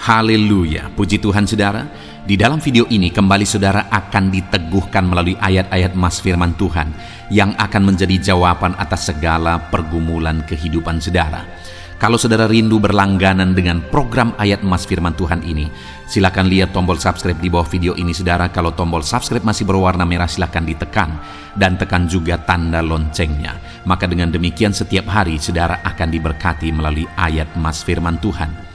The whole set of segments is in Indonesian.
Haleluya, puji Tuhan saudara. Di dalam video ini kembali saudara akan diteguhkan melalui ayat-ayat Mas firman Tuhan yang akan menjadi jawaban atas segala pergumulan kehidupan saudara. Kalau saudara rindu berlangganan dengan program ayat Mas firman Tuhan ini, silakan lihat tombol subscribe di bawah video ini saudara. Kalau tombol subscribe masih berwarna merah, silakan ditekan dan tekan juga tanda loncengnya. Maka dengan demikian setiap hari saudara akan diberkati melalui ayat Mas firman Tuhan.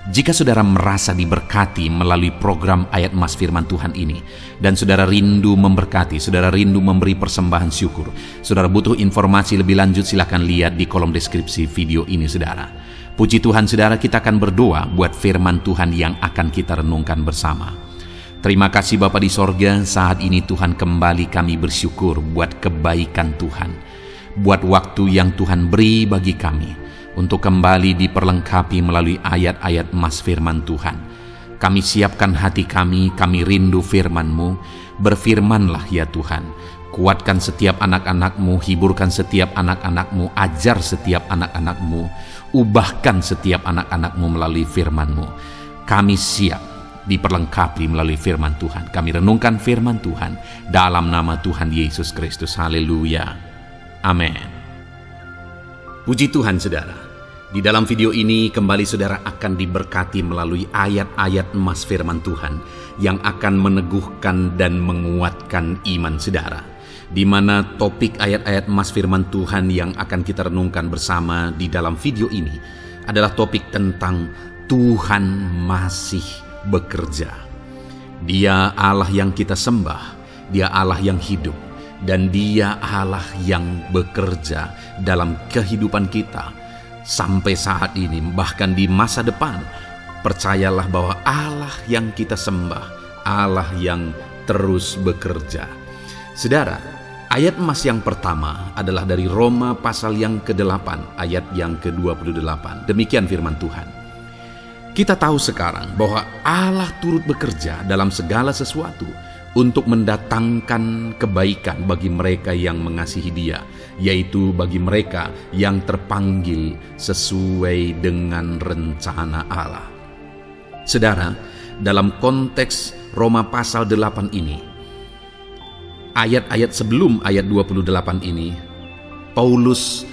Jika saudara merasa diberkati melalui program ayat Mas firman Tuhan ini, dan saudara rindu memberkati, saudara rindu memberi persembahan syukur, saudara butuh informasi lebih lanjut, silakan lihat di kolom deskripsi video ini saudara. Puji Tuhan saudara, kita akan berdoa buat firman Tuhan yang akan kita renungkan bersama. Terima kasih Bapa di sorga, saat ini Tuhan kembali kami bersyukur buat kebaikan Tuhan, buat waktu yang Tuhan beri bagi kami untuk kembali diperlengkapi melalui ayat-ayat Mas firman Tuhan. Kami siapkan hati kami rindu firman-Mu. Berfirmanlah ya Tuhan. Kuatkan setiap anak-anak-Mu, hiburkan setiap anak-anak-Mu, ajar setiap anak-anak-Mu, ubahkan setiap anak-anak-Mu melalui firman-Mu. Kami siap diperlengkapi melalui firman Tuhan. Kami renungkan firman Tuhan dalam nama Tuhan Yesus Kristus. Haleluya. Amin. Puji Tuhan saudara. Di dalam video ini kembali saudara akan diberkati melalui ayat-ayat Mas firman Tuhan yang akan meneguhkan dan menguatkan iman saudara. Di mana topik ayat-ayat Mas firman Tuhan yang akan kita renungkan bersama di dalam video ini adalah topik tentang Tuhan masih bekerja. Dia Allah yang kita sembah, Dia Allah yang hidup, dan Dia Allah yang bekerja dalam kehidupan kita. Sampai saat ini, bahkan di masa depan, percayalah bahwa Allah yang kita sembah, Allah yang terus bekerja. Saudara, ayat emas yang pertama adalah dari Roma pasal yang ke-8, ayat yang ke-28. Demikian firman Tuhan. Kita tahu sekarang bahwa Allah turut bekerja dalam segala sesuatu untuk mendatangkan kebaikan bagi mereka yang mengasihi Dia, yaitu bagi mereka yang terpanggil sesuai dengan rencana Allah. Saudara, dalam konteks Roma pasal 8 ini, ayat-ayat sebelum ayat 28 ini, Paulus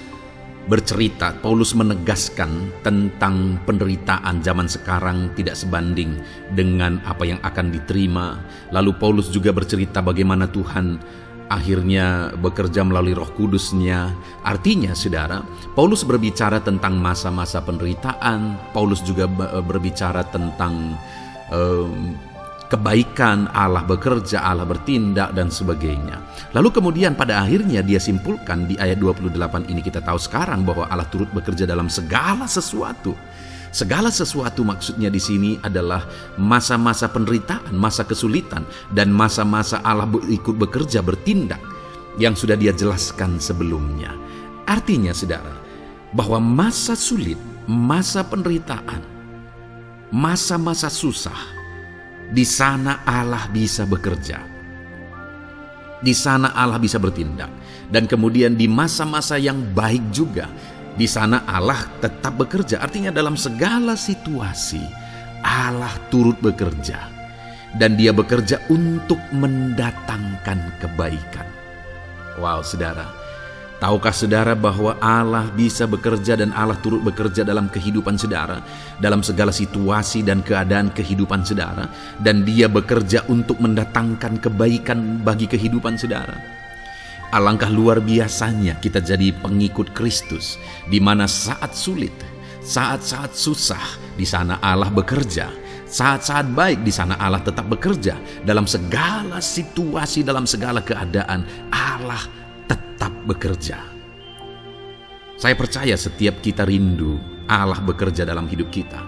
menegaskan tentang penderitaan zaman sekarang tidak sebanding dengan apa yang akan diterima. Lalu Paulus juga bercerita bagaimana Tuhan akhirnya bekerja melalui Roh Kudus-Nya. Artinya saudara, Paulus berbicara tentang masa-masa penderitaan. Paulus juga berbicara tentang kebaikan, Allah bekerja, Allah bertindak, dan sebagainya. Lalu kemudian pada akhirnya dia simpulkan di ayat 28 ini, kita tahu sekarang bahwa Allah turut bekerja dalam segala sesuatu. Segala sesuatu maksudnya di sini adalah masa-masa penderitaan, masa kesulitan, dan masa-masa Allah ikut bekerja, bertindak, yang sudah dia jelaskan sebelumnya. Artinya saudara, bahwa masa sulit, masa penderitaan, masa-masa susah, di sana Allah bisa bekerja. Di sana Allah bisa bertindak. Dan kemudian di masa-masa yang baik juga, di sana Allah tetap bekerja. Artinya dalam segala situasi Allah turut bekerja. Dan Dia bekerja untuk mendatangkan kebaikan. Wow saudara, tahukah saudara bahwa Allah bisa bekerja dan Allah turut bekerja dalam kehidupan saudara, dalam segala situasi dan keadaan kehidupan saudara, dan Dia bekerja untuk mendatangkan kebaikan bagi kehidupan saudara. Alangkah luar biasanya kita jadi pengikut Kristus, di mana saat sulit, saat-saat susah, di sana Allah bekerja. Saat-saat baik, di sana Allah tetap bekerja. Dalam segala situasi, dalam segala keadaan, Allah tetap bekerja. Saya percaya setiap kita rindu Allah bekerja dalam hidup kita.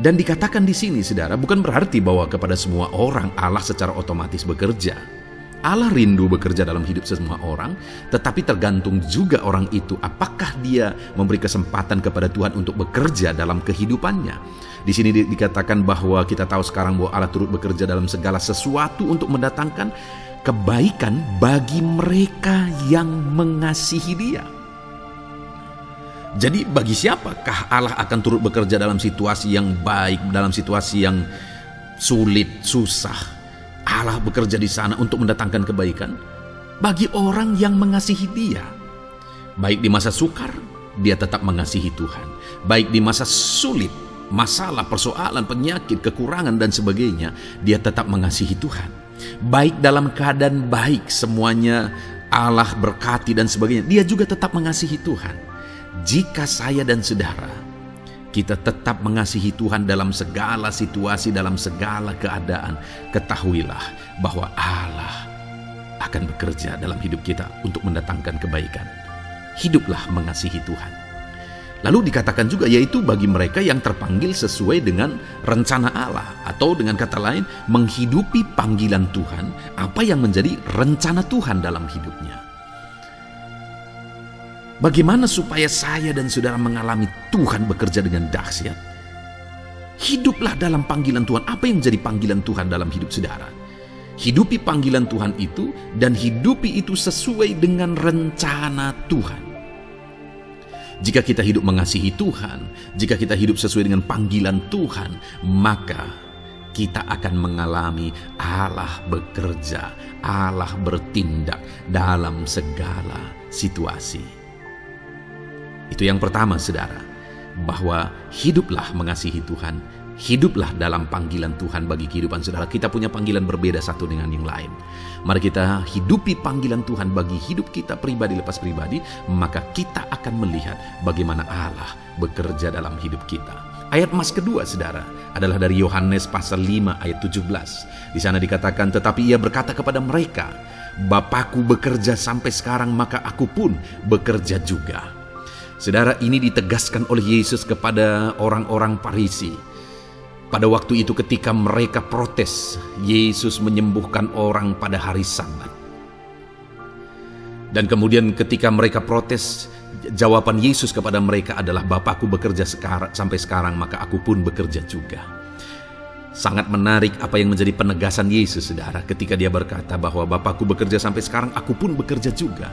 Dan dikatakan di sini saudara, bukan berarti bahwa kepada semua orang Allah secara otomatis bekerja. Allah rindu bekerja dalam hidup semua orang, tetapi tergantung juga orang itu apakah dia memberi kesempatan kepada Tuhan untuk bekerja dalam kehidupannya. Di sini dikatakan bahwa kita tahu sekarang bahwa Allah turut bekerja dalam segala sesuatu untuk mendatangkan kebaikan bagi mereka yang mengasihi Dia. Jadi bagi siapakah Allah akan turut bekerja dalam situasi yang baik, dalam situasi yang sulit, susah? Allah bekerja di sana untuk mendatangkan kebaikan bagi orang yang mengasihi Dia. Baik di masa sukar, dia tetap mengasihi Tuhan. Baik di masa sulit, masalah, persoalan, penyakit, kekurangan dan sebagainya, dia tetap mengasihi Tuhan. Baik dalam keadaan baik, semuanya Allah berkati dan sebagainya, dia juga tetap mengasihi Tuhan. Jika saya dan saudara, kita tetap mengasihi Tuhan dalam segala situasi, dalam segala keadaan, ketahuilah bahwa Allah akan bekerja dalam hidup kita untuk mendatangkan kebaikan. Hiduplah mengasihi Tuhan. Lalu dikatakan juga, yaitu bagi mereka yang terpanggil sesuai dengan rencana Allah, atau dengan kata lain, menghidupi panggilan Tuhan, apa yang menjadi rencana Tuhan dalam hidupnya. Bagaimana supaya saya dan saudara mengalami Tuhan bekerja dengan dahsyat? Hiduplah dalam panggilan Tuhan. Apa yang menjadi panggilan Tuhan dalam hidup saudara? Hidupi panggilan Tuhan itu, dan hidupi itu sesuai dengan rencana Tuhan. Jika kita hidup mengasihi Tuhan, jika kita hidup sesuai dengan panggilan Tuhan, maka kita akan mengalami Allah bekerja, Allah bertindak dalam segala situasi. Itu yang pertama, saudara, bahwa hiduplah mengasihi Tuhan, hiduplah dalam panggilan Tuhan bagi kehidupan saudara. Kita punya panggilan berbeda satu dengan yang lain. Mari kita hidupi panggilan Tuhan bagi hidup kita pribadi lepas pribadi, maka kita akan melihat bagaimana Allah bekerja dalam hidup kita. Ayat emas kedua, saudara, adalah dari Yohanes pasal 5 ayat 17. Di sana dikatakan, tetapi ia berkata kepada mereka, Bapakku bekerja sampai sekarang, maka aku pun bekerja juga. Saudara, ini ditegaskan oleh Yesus kepada orang-orang Farisi. Pada waktu itu ketika mereka protes, Yesus menyembuhkan orang pada hari Sabat. Dan kemudian ketika mereka protes, jawaban Yesus kepada mereka adalah, Bapakku bekerja sampai sekarang, maka aku pun bekerja juga. Sangat menarik apa yang menjadi penegasan Yesus, saudara, ketika dia berkata bahwa Bapakku bekerja sampai sekarang, aku pun bekerja juga.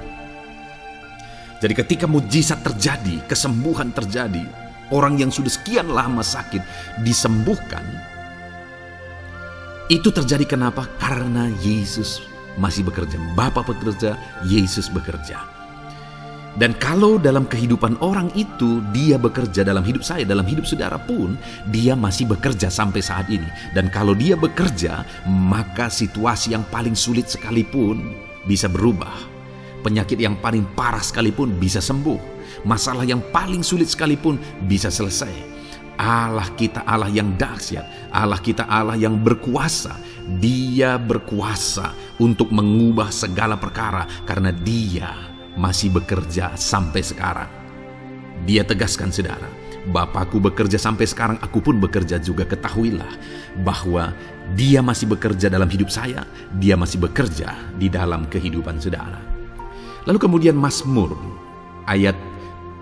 Jadi ketika mujizat terjadi, kesembuhan terjadi, orang yang sudah sekian lama sakit disembuhkan, itu terjadi kenapa? Karena Yesus masih bekerja. Bapa bekerja, Yesus bekerja. Dan kalau dalam kehidupan orang itu, dia bekerja dalam hidup saya, dalam hidup saudara pun, dia masih bekerja sampai saat ini. Dan kalau dia bekerja, maka situasi yang paling sulit sekalipun bisa berubah. Penyakit yang paling parah sekalipun bisa sembuh. Masalah yang paling sulit sekalipun bisa selesai. Allah kita Allah yang dahsyat. Allah kita Allah yang berkuasa. Dia berkuasa untuk mengubah segala perkara karena Dia masih bekerja sampai sekarang. Dia tegaskan, saudara, Bapakku bekerja sampai sekarang, aku pun bekerja juga. Ketahuilah bahwa Dia masih bekerja dalam hidup saya. Dia masih bekerja di dalam kehidupan saudara. Lalu kemudian Mazmur ayat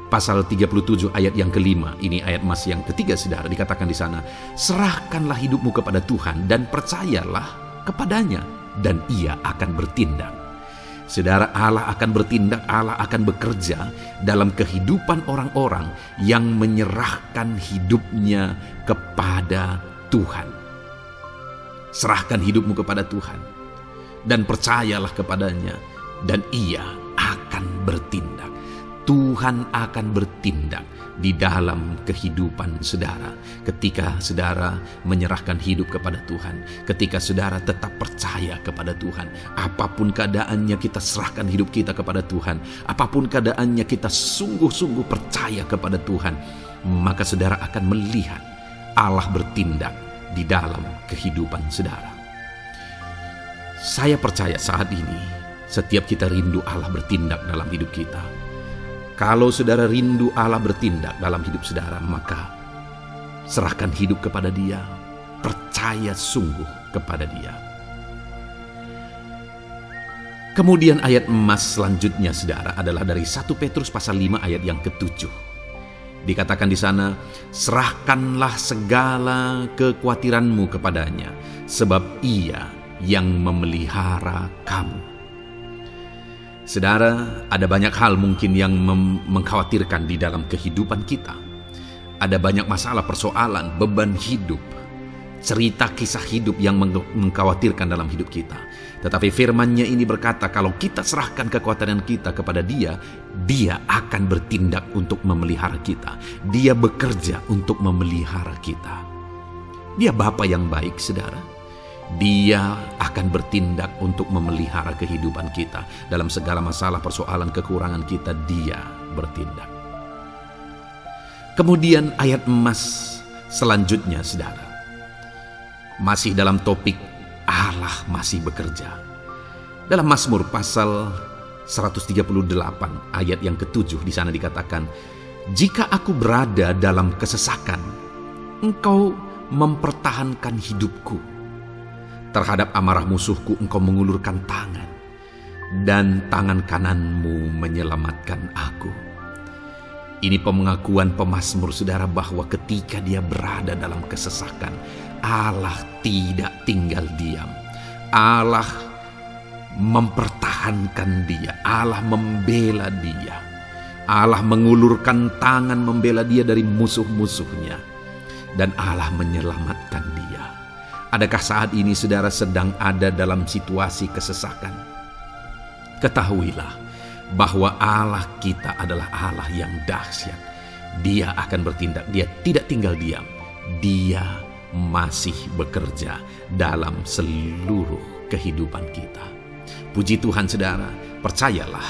pasal 37 ayat yang kelima, ini ayat emas yang ketiga, saudara, dikatakan di sana, serahkanlah hidupmu kepada Tuhan dan percayalah kepadanya dan Ia akan bertindak. Saudara, Allah akan bertindak, Allah akan bekerja dalam kehidupan orang-orang yang menyerahkan hidupnya kepada Tuhan. Serahkan hidupmu kepada Tuhan dan percayalah kepadanya dan Ia akan bertindak. Tuhan akan bertindak di dalam kehidupan saudara. Ketika saudara menyerahkan hidup kepada Tuhan, ketika saudara tetap percaya kepada Tuhan, apapun keadaannya kita serahkan hidup kita kepada Tuhan, apapun keadaannya kita sungguh-sungguh percaya kepada Tuhan, maka saudara akan melihat Allah bertindak di dalam kehidupan saudara. Saya percaya saat ini setiap kita rindu Allah bertindak dalam hidup kita. Kalau saudara rindu Allah bertindak dalam hidup saudara, maka serahkan hidup kepada Dia, percaya sungguh kepada Dia. Kemudian ayat emas selanjutnya, saudara, adalah dari 1 Petrus pasal 5 ayat yang ke-7. Dikatakan di sana, serahkanlah segala kekhawatiranmu kepadanya, sebab Ia yang memelihara kamu. Saudara, ada banyak hal mungkin yang mengkhawatirkan di dalam kehidupan kita. Ada banyak masalah, persoalan, beban hidup, cerita kisah hidup yang mengkhawatirkan dalam hidup kita. Tetapi firman-Nya ini berkata, kalau kita serahkan kekhawatiran kita kepada Dia, Dia akan bertindak untuk memelihara kita. Dia bekerja untuk memelihara kita. Dia Bapa yang baik, saudara. Dia akan bertindak untuk memelihara kehidupan kita. Dalam segala masalah, persoalan, kekurangan kita, Dia bertindak. Kemudian ayat emas selanjutnya, saudara, masih dalam topik Allah masih bekerja. Dalam Mazmur pasal 138 ayat yang ke-7, di sana dikatakan, jika aku berada dalam kesesakan, Engkau mempertahankan hidupku. Terhadap amarah musuhku Engkau mengulurkan tangan, dan tangan kananmu menyelamatkan aku. Ini pengakuan pemazmur, saudara, bahwa ketika dia berada dalam kesesakan, Allah tidak tinggal diam. Allah mempertahankan dia. Allah membela dia. Allah mengulurkan tangan membela dia dari musuh-musuhnya. Dan Allah menyelamatkan dia. Adakah saat ini saudara sedang ada dalam situasi kesesakan? Ketahuilah bahwa Allah kita adalah Allah yang dahsyat. Dia akan bertindak, Dia tidak tinggal diam. Dia masih bekerja dalam seluruh kehidupan kita. Puji Tuhan, saudara, percayalah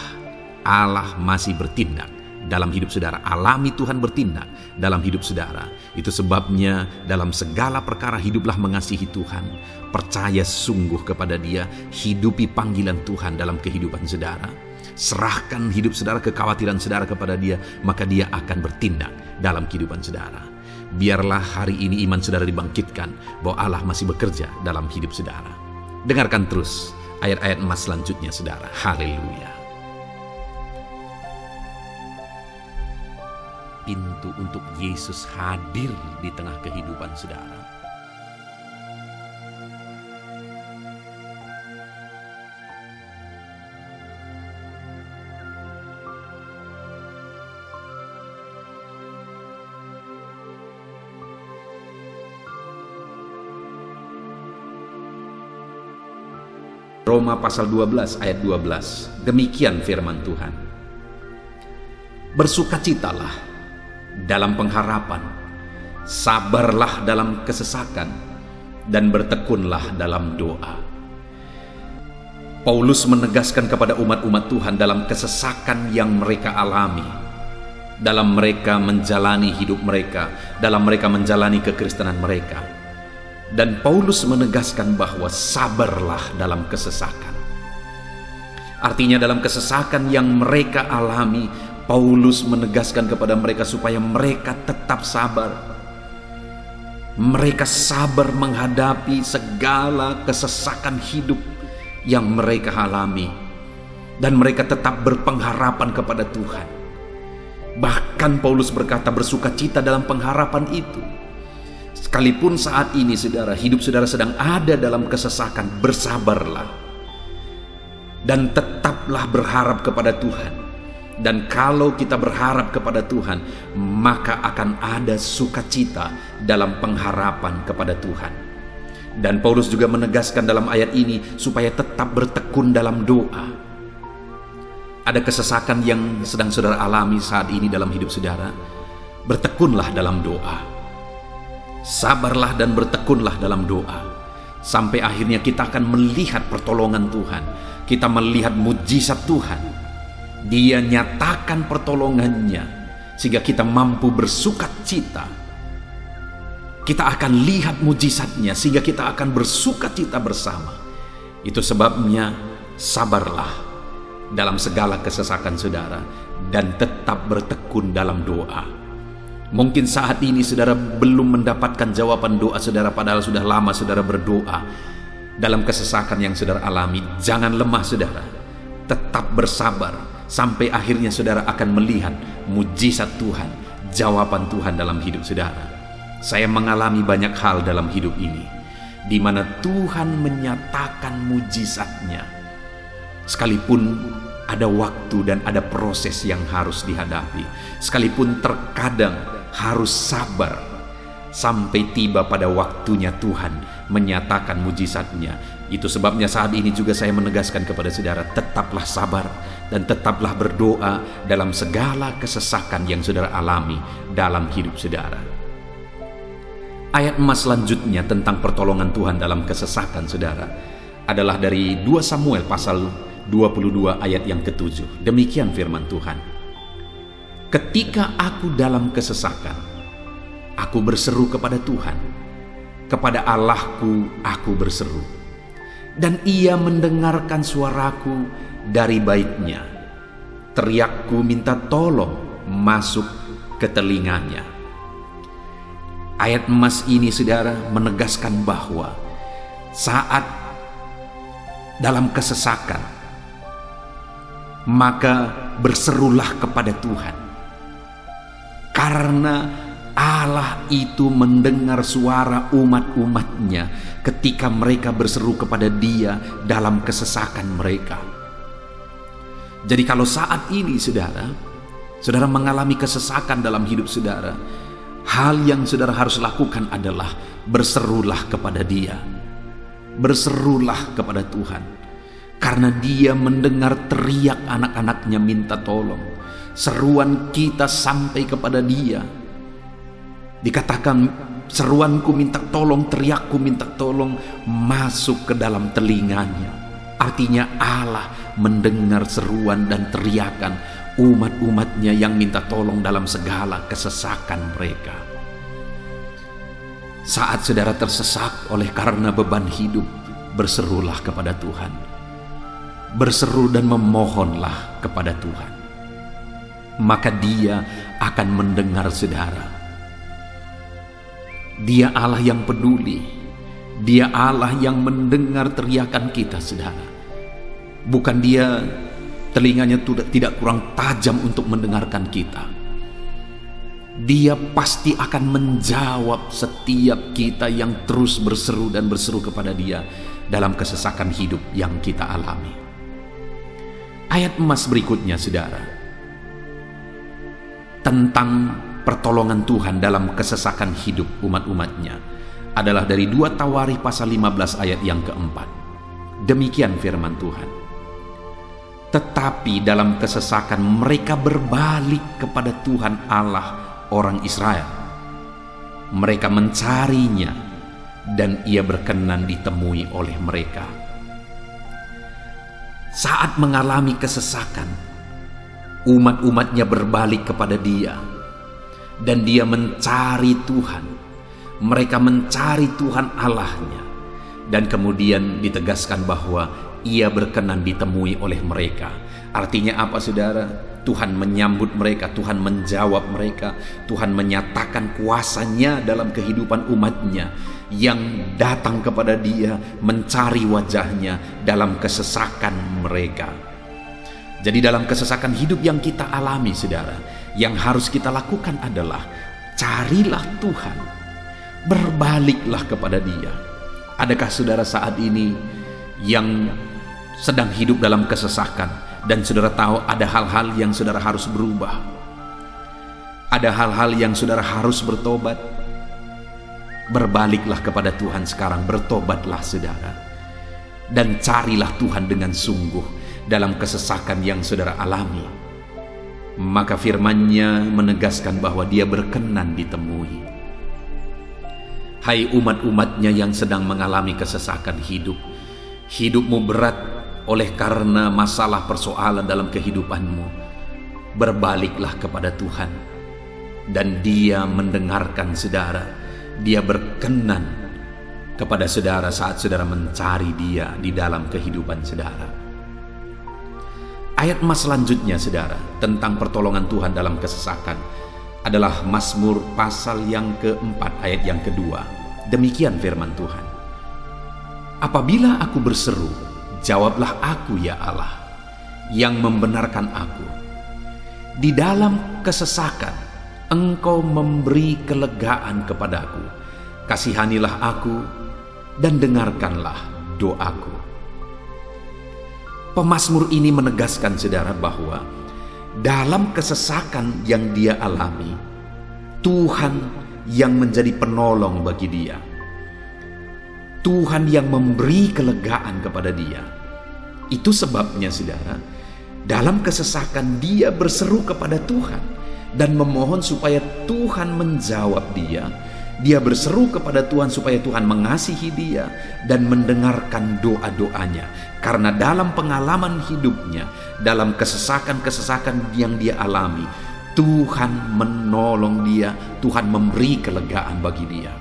Allah masih bertindak dalam hidup saudara. Alami Tuhan bertindak dalam hidup saudara. Itu sebabnya dalam segala perkara hiduplah mengasihi Tuhan. Percaya sungguh kepada Dia. Hidupi panggilan Tuhan dalam kehidupan saudara. Serahkan hidup saudara, kekhawatiran saudara kepada Dia. Maka Dia akan bertindak dalam kehidupan saudara. Biarlah hari ini iman saudara dibangkitkan bahwa Allah masih bekerja dalam hidup saudara. Dengarkan terus ayat-ayat emas selanjutnya, saudara. Haleluya. Pintu untuk Yesus hadir di tengah kehidupan saudara. Roma pasal 12 ayat 12. Demikian firman Tuhan. Bersukacitalah dalam pengharapan, sabarlah dalam kesesakan, dan bertekunlah dalam doa. Paulus menegaskan kepada umat-umat Tuhan dalam kesesakan yang mereka alami, dalam mereka menjalani hidup mereka, dalam mereka menjalani kekristenan mereka. Dan Paulus menegaskan bahwa sabarlah dalam kesesakan. Artinya dalam kesesakan yang mereka alami, Paulus menegaskan kepada mereka supaya mereka tetap sabar. Mereka sabar menghadapi segala kesesakan hidup yang mereka alami. Dan mereka tetap berpengharapan kepada Tuhan. Bahkan Paulus berkata bersukacita dalam pengharapan itu. Sekalipun saat ini saudara, hidup saudara sedang ada dalam kesesakan, bersabarlah. Dan tetaplah berharap kepada Tuhan. Dan kalau kita berharap kepada Tuhan, maka akan ada sukacita dalam pengharapan kepada Tuhan. Dan Paulus juga menegaskan dalam ayat ini supaya tetap bertekun dalam doa. Ada kesesakan yang sedang saudara alami saat ini dalam hidup saudara. Bertekunlah dalam doa. Sabarlah dan bertekunlah dalam doa. Sampai akhirnya kita akan melihat pertolongan Tuhan. Kita melihat mujizat Tuhan. Dia nyatakan pertolongannya sehingga kita mampu bersukacita. Kita akan lihat mujizatnya sehingga kita akan bersukacita bersama. Itu sebabnya sabarlah dalam segala kesesakan saudara dan tetap bertekun dalam doa. Mungkin saat ini saudara belum mendapatkan jawaban doa saudara, padahal sudah lama saudara berdoa. Dalam kesesakan yang saudara alami, jangan lemah saudara. Tetap bersabar sampai akhirnya saudara akan melihat mujizat Tuhan, jawaban Tuhan dalam hidup saudara. Saya mengalami banyak hal dalam hidup ini, di mana Tuhan menyatakan mujizatnya. Sekalipun ada waktu dan ada proses yang harus dihadapi. Sekalipun terkadang harus sabar sampai tiba pada waktunya Tuhan menyatakan mujizatnya. Itu sebabnya saat ini juga saya menegaskan kepada saudara, tetaplah sabar dan tetaplah berdoa dalam segala kesesakan yang saudara alami dalam hidup saudara. Ayat emas selanjutnya tentang pertolongan Tuhan dalam kesesakan saudara adalah dari 2 Samuel pasal 22 ayat yang ke-7. Demikian firman Tuhan. Ketika aku dalam kesesakan, aku berseru kepada Tuhan, kepada Allahku aku berseru, dan Ia mendengarkan suaraku dari baitnya. Teriakku minta tolong masuk ke telinganya. Ayat emas ini saudara menegaskan bahwa saat dalam kesesakan, maka berserulah kepada Tuhan, karena Allah itu mendengar suara umat-umatnya ketika mereka berseru kepada Dia dalam kesesakan mereka. Jadi kalau saat ini saudara mengalami kesesakan dalam hidup saudara, hal yang saudara harus lakukan adalah berserulah kepada Dia, berserulah kepada Tuhan, karena Dia mendengar teriak anak-anaknya minta tolong. Seruan kita sampai kepada Dia. Dikatakan seruanku minta tolong, teriakku minta tolong masuk ke dalam telinganya. Artinya Allah mendengar seruan dan teriakan umat-umatnya yang minta tolong dalam segala kesesakan mereka. Saat saudara tersesak oleh karena beban hidup, berserulah kepada Tuhan. Berseru dan memohonlah kepada Tuhan, maka Dia akan mendengar saudara. Dia Allah yang peduli, Dia Allah yang mendengar teriakan kita saudara. Bukan Dia telinganya tidak kurang tajam untuk mendengarkan kita. Dia pasti akan menjawab setiap kita yang terus berseru dan berseru kepada Dia dalam kesesakan hidup yang kita alami. Ayat emas berikutnya saudara, tentang pertolongan Tuhan dalam kesesakan hidup umat-umatnya adalah dari 2 Tawarikh pasal 15 ayat yang keempat. Demikian firman Tuhan. Tetapi dalam kesesakan mereka berbalik kepada Tuhan Allah orang Israel. Mereka mencarinya dan Ia berkenan ditemui oleh mereka. Saat mengalami kesesakan, umat-umatnya berbalik kepada Dia dan Dia mencari Tuhan. Mereka mencari Tuhan Allahnya, dan kemudian ditegaskan bahwa Ia berkenan ditemui oleh mereka. Artinya apa saudara? Tuhan menyambut mereka, Tuhan menjawab mereka, Tuhan menyatakan kuasa-Nya dalam kehidupan umatnya yang datang kepada Dia, mencari wajah-Nya dalam kesesakan mereka. Jadi dalam kesesakan hidup yang kita alami saudara, yang harus kita lakukan adalah carilah Tuhan, berbaliklah kepada Dia. Adakah saudara saat ini yang sedang hidup dalam kesesakan dan saudara tahu ada hal-hal yang saudara harus berubah, ada hal-hal yang saudara harus bertobat? Berbaliklah kepada Tuhan sekarang, bertobatlah saudara, dan carilah Tuhan dengan sungguh dalam kesesakan yang saudara alami. Maka firman-Nya menegaskan bahwa Dia berkenan ditemui. Hai umat-umatnya yang sedang mengalami kesesakan hidup, hidupmu berat oleh karena masalah persoalan dalam kehidupanmu, berbaliklah kepada Tuhan dan Dia mendengarkan saudara. Dia berkenan kepada saudara saat saudara mencari Dia di dalam kehidupan saudara. Ayat emas selanjutnya saudara tentang pertolongan Tuhan dalam kesesakan adalah Mazmur pasal yang keempat ayat yang kedua. Demikian firman Tuhan. Apabila aku berseru, jawablah aku ya Allah, yang membenarkan aku. Di dalam kesesakan Engkau memberi kelegaan kepadaku. Kasihanilah aku dan dengarkanlah doaku. Pemazmur ini menegaskan saudara bahwa dalam kesesakan yang dia alami, Tuhan yang menjadi penolong bagi dia. Tuhan yang memberi kelegaan kepada dia. Itu sebabnya saudara, dalam kesesakan dia berseru kepada Tuhan dan memohon supaya Tuhan menjawab dia. Dia berseru kepada Tuhan supaya Tuhan mengasihi dia dan mendengarkan doa-doanya. Karena dalam pengalaman hidupnya, dalam kesesakan-kesesakan yang dia alami, Tuhan menolong dia, Tuhan memberi kelegaan bagi dia.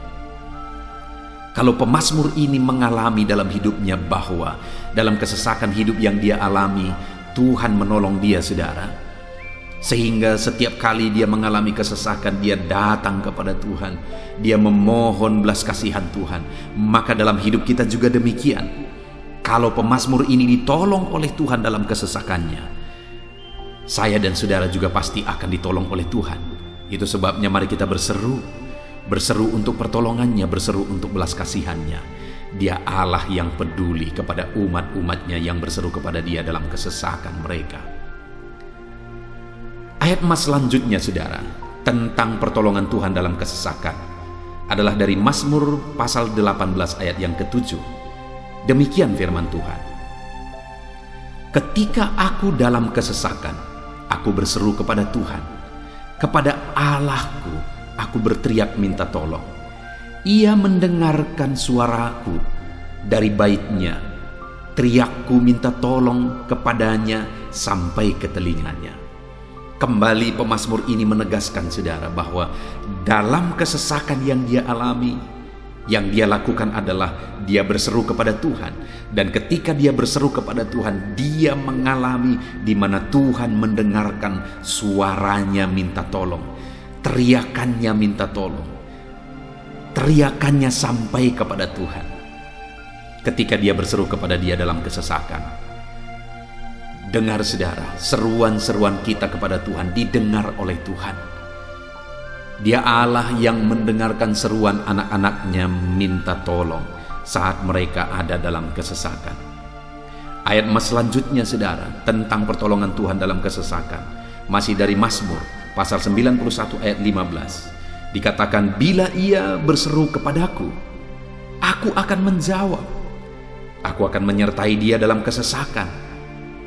Kalau pemazmur ini mengalami dalam hidupnya bahwa dalam kesesakan hidup yang dia alami, Tuhan menolong dia saudara, sehingga setiap kali dia mengalami kesesakan, dia datang kepada Tuhan, dia memohon belas kasihan Tuhan. Maka dalam hidup kita juga demikian. Kalau pemazmur ini ditolong oleh Tuhan dalam kesesakannya, saya dan saudara juga pasti akan ditolong oleh Tuhan. Itu sebabnya mari kita berseru untuk pertolongannya, berseru untuk belas kasihannya. Dia Allah yang peduli kepada umat-umatnya yang berseru kepada dia dalam kesesakan mereka. Ayat emas selanjutnya saudara, tentang pertolongan Tuhan dalam kesesakan, adalah dari Mazmur pasal 18 ayat yang ke-7. Demikian firman Tuhan. Ketika aku dalam kesesakan, aku berseru kepada Tuhan. Kepada Allahku, aku berteriak minta tolong. Ia mendengarkan suaraku dari baitnya. Teriakku minta tolong kepadanya sampai ke telinganya. Kembali pemazmur ini menegaskan saudara bahwa dalam kesesakan yang dia alami, yang dia lakukan adalah dia berseru kepada Tuhan. Dan ketika dia berseru kepada Tuhan, dia mengalami di mana Tuhan mendengarkan suaranya minta tolong, teriakannya minta tolong, teriakannya sampai kepada Tuhan. Ketika dia berseru kepada dia dalam kesesakan, dengar saudara, seruan-seruan kita kepada Tuhan didengar oleh Tuhan. Dia Allah yang mendengarkan seruan anak-anaknya minta tolong saat mereka ada dalam kesesakan. Ayat emas selanjutnya saudara, tentang pertolongan Tuhan dalam kesesakan, masih dari Mazmur pasal 91 ayat 15. Dikatakan, bila ia berseru kepadaku, aku akan menjawab. Aku akan menyertai dia dalam kesesakan.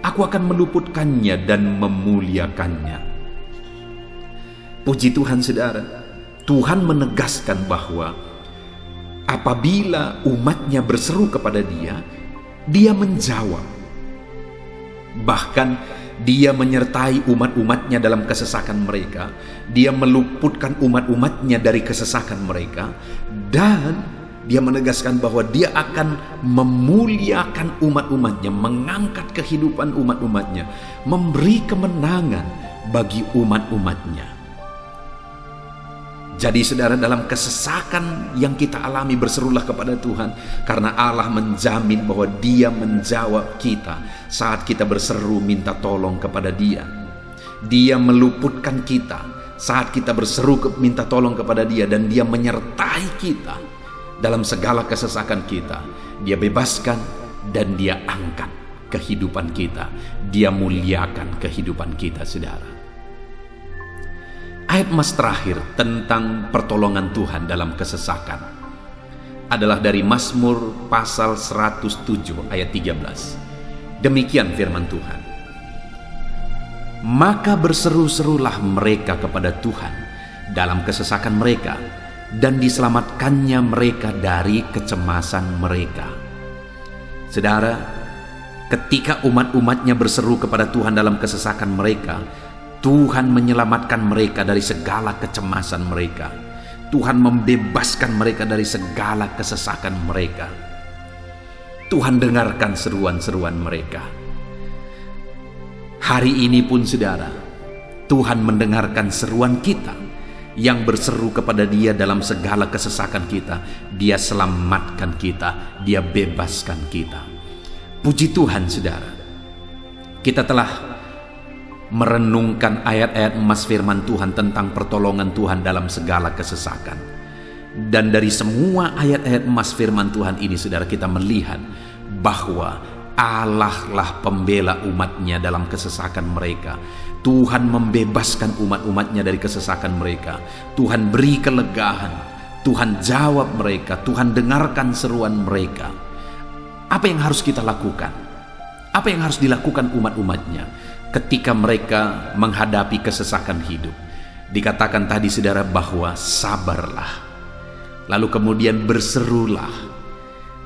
Aku akan meluputkannya dan memuliakannya. Puji Tuhan saudara, Tuhan menegaskan bahwa apabila umatnya berseru kepada dia, dia menjawab. Bahkan dia menyertai umat-umatnya dalam kesesakan mereka. Dia meluputkan umat-umatnya dari kesesakan mereka. Dan dia menegaskan bahwa dia akan memuliakan umat-umatnya, mengangkat kehidupan umat-umatnya, memberi kemenangan bagi umat-umatnya. Jadi saudara, dalam kesesakan yang kita alami, berserulah kepada Tuhan, karena Allah menjamin bahwa dia menjawab kita saat kita berseru minta tolong kepada dia. Dia meluputkan kita saat kita berseru minta tolong kepada dia, dan dia menyertai kita dalam segala kesesakan kita. Dia bebaskan dan dia angkat kehidupan kita. Dia muliakan kehidupan kita saudara. Ayat emas terakhir tentang pertolongan Tuhan dalam kesesakan adalah dari Mazmur pasal 107 ayat 13. Demikian firman Tuhan. Maka berseru-serulah mereka kepada Tuhan dalam kesesakan mereka, dan diselamatkannya mereka dari kecemasan mereka. Saudara, ketika umat-umatnya berseru kepada Tuhan dalam kesesakan mereka, Tuhan menyelamatkan mereka dari segala kecemasan mereka. Tuhan membebaskan mereka dari segala kesesakan mereka. Tuhan dengarkan seruan-seruan mereka. Hari ini pun saudara, Tuhan mendengarkan seruan kita yang berseru kepada dia dalam segala kesesakan kita. Dia selamatkan kita, dia bebaskan kita. Puji Tuhan saudara, kita telah merenungkan ayat-ayat emas firman Tuhan tentang pertolongan Tuhan dalam segala kesesakan. Dan dari semua ayat-ayat emas firman Tuhan ini saudara, kita melihat bahwa Allah lah pembela umatnya dalam kesesakan mereka. Tuhan membebaskan umat-umatnya dari kesesakan mereka. Tuhan beri kelegaan, Tuhan jawab mereka, Tuhan dengarkan seruan mereka. Apa yang harus kita lakukan? Apa yang harus dilakukan umat-umatnya ketika mereka menghadapi kesesakan hidup? Dikatakan tadi saudara bahwa sabarlah, lalu kemudian berserulah.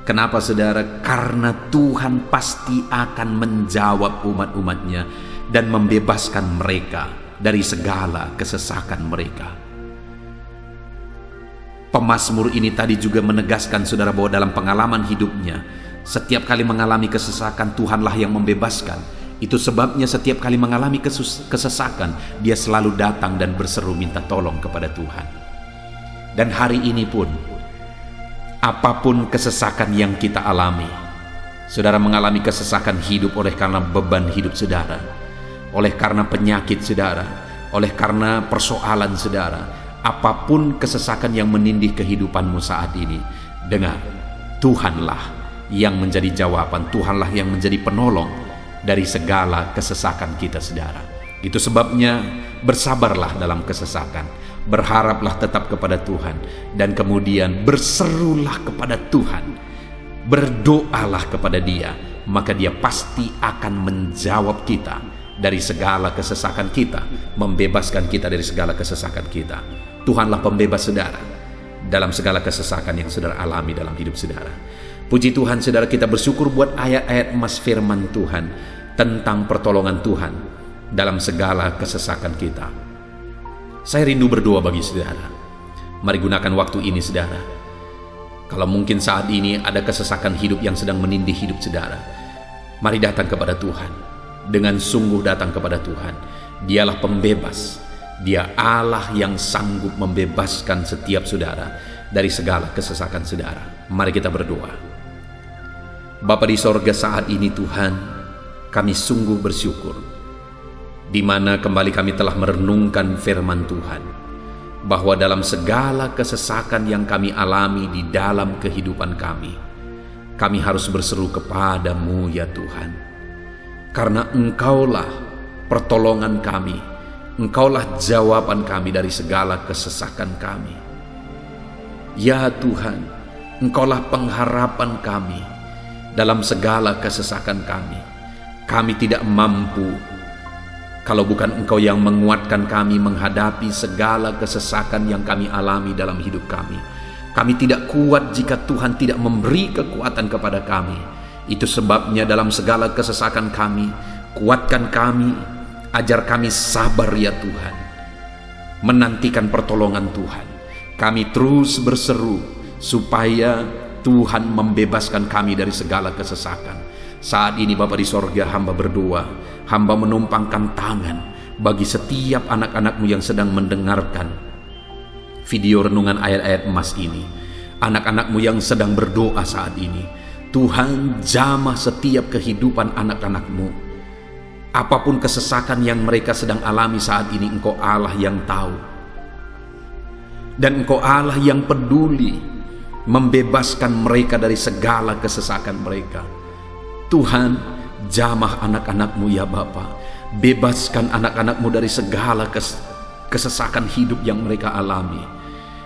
Kenapa saudara? Karena Tuhan pasti akan menjawab umat-umatnya dan membebaskan mereka dari segala kesesakan mereka. Pemazmur ini tadi juga menegaskan saudara bahwa dalam pengalaman hidupnya, setiap kali mengalami kesesakan, Tuhanlah yang membebaskan. Itu sebabnya setiap kali mengalami kesesakan, dia selalu datang dan berseru minta tolong kepada Tuhan. Dan hari ini pun, apapun kesesakan yang kita alami, saudara mengalami kesesakan hidup oleh karena beban hidup saudara, oleh karena penyakit saudara, oleh karena persoalan saudara, apapun kesesakan yang menindih kehidupanmu saat ini, dengar, Tuhanlah yang menjadi jawaban, Tuhanlah yang menjadi penolong dari segala kesesakan kita saudara. Itu sebabnya bersabarlah dalam kesesakan, berharaplah tetap kepada Tuhan, dan kemudian berserulah kepada Tuhan, berdoalah kepada Dia, maka Dia pasti akan menjawab kita dari segala kesesakan kita, membebaskan kita dari segala kesesakan kita. Tuhanlah pembebas saudara dalam segala kesesakan yang saudara alami dalam hidup saudara. Puji Tuhan saudara, kita bersyukur buat ayat-ayat emas firman Tuhan tentang pertolongan Tuhan dalam segala kesesakan kita. Saya rindu berdoa bagi saudara. Mari gunakan waktu ini saudara. Kalau mungkin saat ini ada kesesakan hidup yang sedang menindih hidup saudara, mari datang kepada Tuhan. Dengan sungguh datang kepada Tuhan. Dialah pembebas. Dia Allah yang sanggup membebaskan setiap saudara dari segala kesesakan saudara. Mari kita berdoa. Bapa di sorga, saat ini Tuhan, kami sungguh bersyukur di mana kembali kami telah merenungkan firman Tuhan, bahwa dalam segala kesesakan yang kami alami di dalam kehidupan kami harus berseru kepadamu ya Tuhan, karena Engkaulah pertolongan kami, Engkaulah jawaban kami dari segala kesesakan kami. Ya Tuhan, Engkaulah pengharapan kami dalam segala kesesakan kami. Kami tidak mampu kalau bukan Engkau yang menguatkan kami menghadapi segala kesesakan yang kami alami dalam hidup kami. Kami tidak kuat jika Tuhan tidak memberi kekuatan kepada kami. Itu sebabnya dalam segala kesesakan kami, kuatkan kami, ajar kami sabar ya Tuhan, menantikan pertolongan Tuhan. Kami terus berseru supaya Tuhan membebaskan kami dari segala kesesakan. Saat ini Bapa di sorga, hamba berdoa, hamba menumpangkan tangan bagi setiap anak-anak-Mu yang sedang mendengarkan video renungan ayat-ayat emas ini. Anak-anak-Mu yang sedang berdoa saat ini, Tuhan jamah setiap kehidupan anak-anak-Mu. Apapun kesesakan yang mereka sedang alami saat ini, Engkau Allah yang tahu, dan Engkau Allah yang peduli membebaskan mereka dari segala kesesakan mereka. Tuhan, jamah anak-anak-Mu ya Bapa, bebaskan anak-anak-Mu dari segala kesesakan hidup yang mereka alami.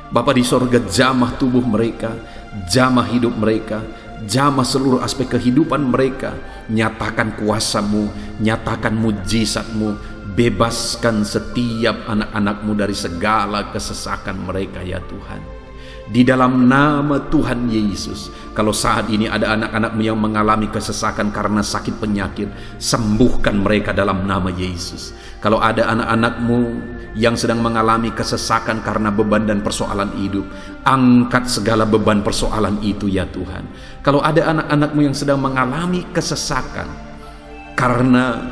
Bapa di sorga, jamah tubuh mereka, jamah hidup mereka, jamah seluruh aspek kehidupan mereka. Nyatakan kuasa-Mu, nyatakan mujizat-Mu, bebaskan setiap anak-anak-Mu dari segala kesesakan mereka ya Tuhan. Di dalam nama Tuhan Yesus, kalau saat ini ada anak-anak-Mu yang mengalami kesesakan karena sakit penyakit, sembuhkan mereka dalam nama Yesus. Kalau ada anak-anak-Mu yang sedang mengalami kesesakan karena beban dan persoalan hidup, angkat segala beban persoalan itu ya Tuhan. Kalau ada anak-anak-Mu yang sedang mengalami kesesakan karena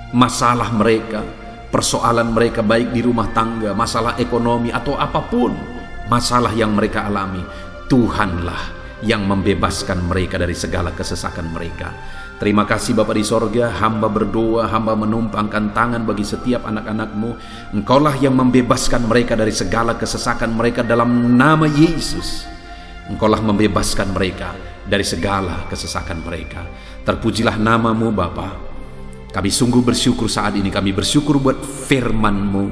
masalah mereka, persoalan mereka baik di rumah tangga, masalah ekonomi atau apapun masalah yang mereka alami, Tuhanlah yang membebaskan mereka dari segala kesesakan mereka. Terima kasih Bapa di sorga, hamba berdoa, hamba menumpangkan tangan bagi setiap anak-anak-Mu. Engkaulah yang membebaskan mereka dari segala kesesakan mereka dalam nama Yesus. Engkaulah membebaskan mereka dari segala kesesakan mereka. Terpujilah nama-Mu Bapa. Kami sungguh bersyukur saat ini. Kami bersyukur buat firman-Mu,